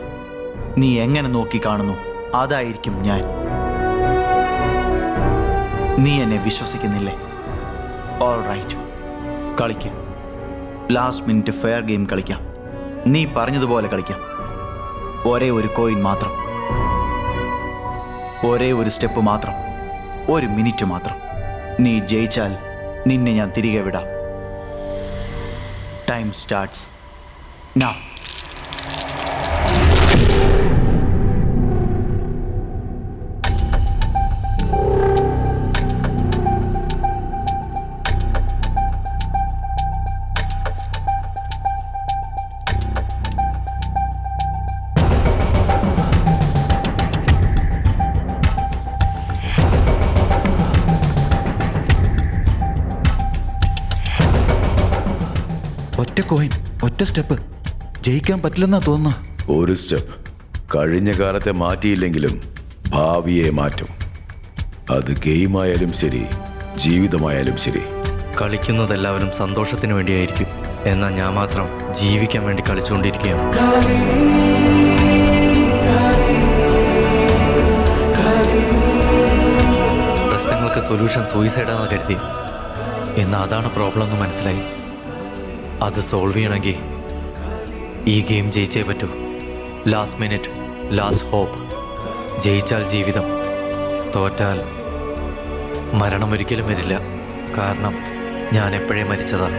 നീ എങ്ങനെ നോക്കി കാണുന്നു അതായിരിക്കും ഞാൻ. നീ എന്നെ വിശ്വസിക്കുന്നില്ലേ? ഓൾ റൈറ്റ്, കളിക്ക്. ലാസ്റ്റ് മിനിറ്റ് ഫെയർ ഗെയിം കളിക്കാം. നീ പറഞ്ഞതുപോലെ കളിക്കാം. ഒരേ ഒരു കോയിൻ മാത്രം, ഒരേ ഒരു സ്റ്റെപ്പ് മാത്രം, 1 മിനിറ്റ് മാത്രം. നീ ജയിച്ചാൽ നിന്നെ ഞാൻ തിരികെ വിടാം. Time starts now. ഒറ്റ കോയിൻ, ഒറ്റ സ്റ്റെപ്പ്. ജയിക്കാൻ പറ്റില്ലെന്നാ തോന്നുന്നു. ഒരു സ്റ്റെപ്പ് കഴിഞ്ഞ കാലത്തെ മാറ്റിയില്ലെങ്കിലും ഭാവിയെ മാറ്റും. അത് ഗെയിമായാലും ശരി, ജീവിതമായാലും ശരി. കളിക്കുന്നതെല്ലാവരും സന്തോഷത്തിന് വേണ്ടിയായിരിക്കും. എന്നാൽ ഞാൻ മാത്രം ജീവിക്കാൻ വേണ്ടി കളിച്ചുകൊണ്ടിരിക്കുകയാണ്. പ്രശ്നങ്ങൾക്ക് സൊല്യൂഷൻ സൂയിസൈഡാണെന്ന് കരുതി. എന്നാൽ അതാണ് പ്രോബ്ലം എന്ന് മനസ്സിലായി. അത് സോൾവ് ചെയ്യണമെങ്കിൽ ഈ ഗെയിം ജയിച്ചേ പറ്റൂ. Last minute, last hope. ജയിച്ചാൽ ജീവിതം, തോറ്റാൽ മരണം ഒരിക്കലും വരില്ല. കാരണം ഞാൻ എപ്പോഴേ മരിച്ചതാണ്.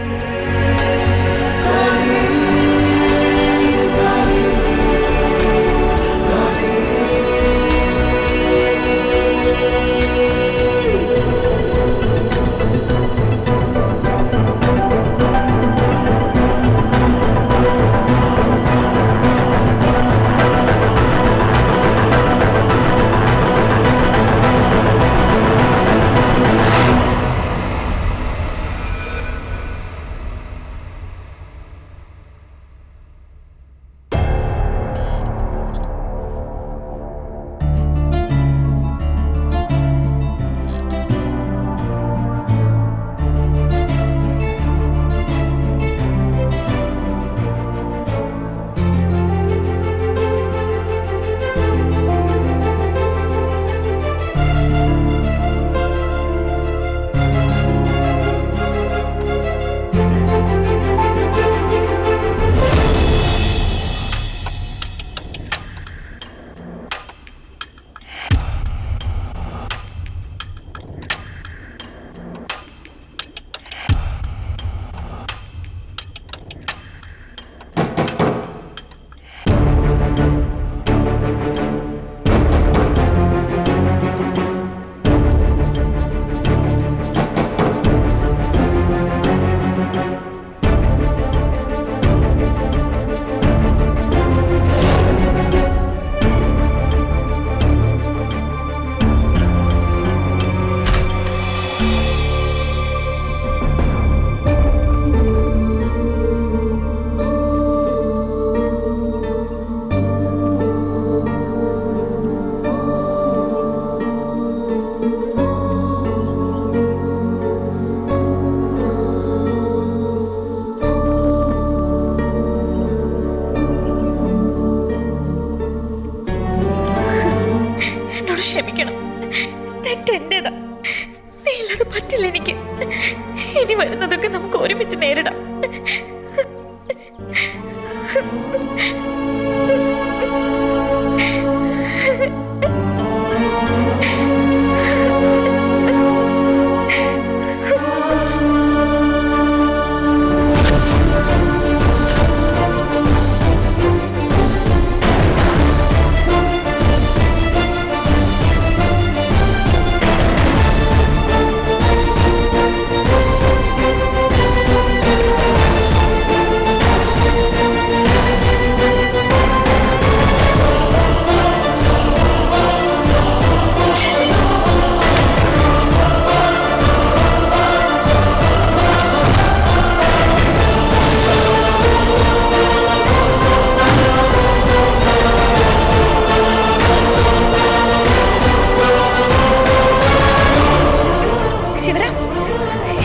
ശിവരാം,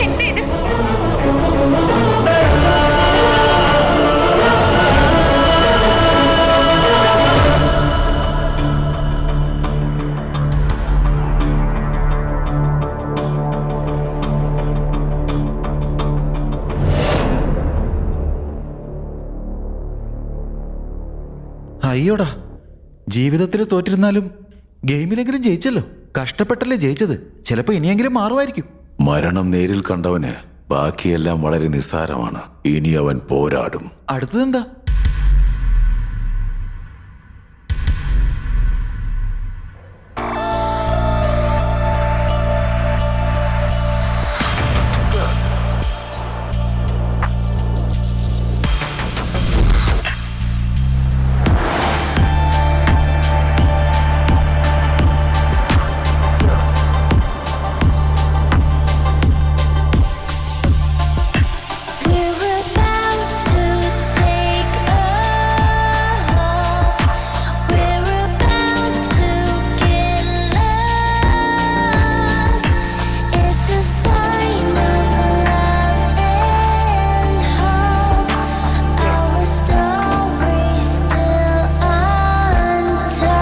എന്താ ഇത്? അയ്യോടാ, ജീവിതത്തിൽ തോറ്റിരുന്നാലും ഗെയിമിലെങ്കിലും ജയിച്ചല്ലോ. കഷ്ടപ്പെട്ടല്ലേ ജയിച്ചത്. ചിലപ്പോൾ ഇനിയെങ്കിലും മാറുമായിരിക്കും. മരണം നേരിൽ കണ്ടവന് ബാക്കിയെല്ലാം വളരെ നിസ്സാരമാണ്. ഇനി അവൻ പോരാടും. അടുത്തതെന്താ? We're about to take off. We're about to get lost. It's a sign of love and hope. Our story's still untold.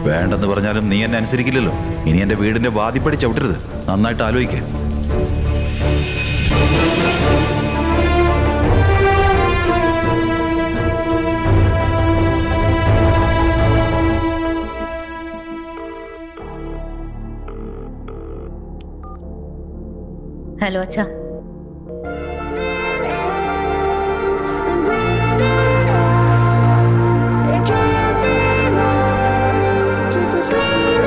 വേണ്ടെന്ന് പറഞ്ഞാലും നീ എന്നെ അനുസരിക്കില്ലല്ലോ. ഇനി എന്റെ വീടിന്റെ വാതിപ്പടി ചവിട്ടരുത്. നന്നായിട്ട് ആലോചിക്ക. ഹലോ അച്ഛാ. It can't be wrong, just a screaming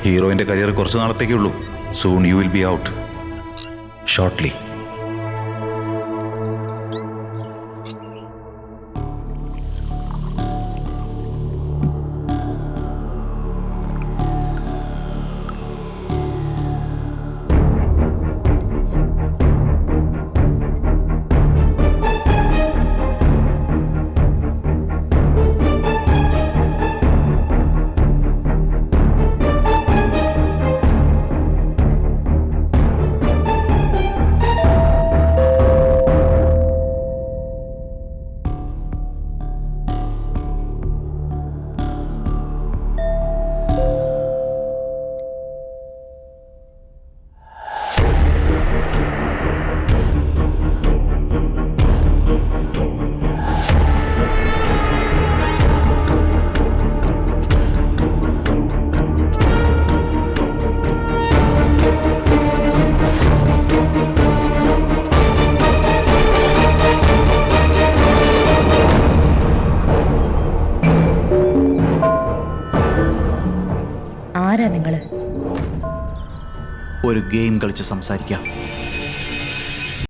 ഹീറോയിന്റെ കരിയർ കുറച്ച് നാളത്തേക്കേ ഉള്ളൂ. Soon you will be out. Shortly. ആരാ നിങ്ങള്? ഒരു ഗെയിം കളിച്ച് സംസാരിക്കാം.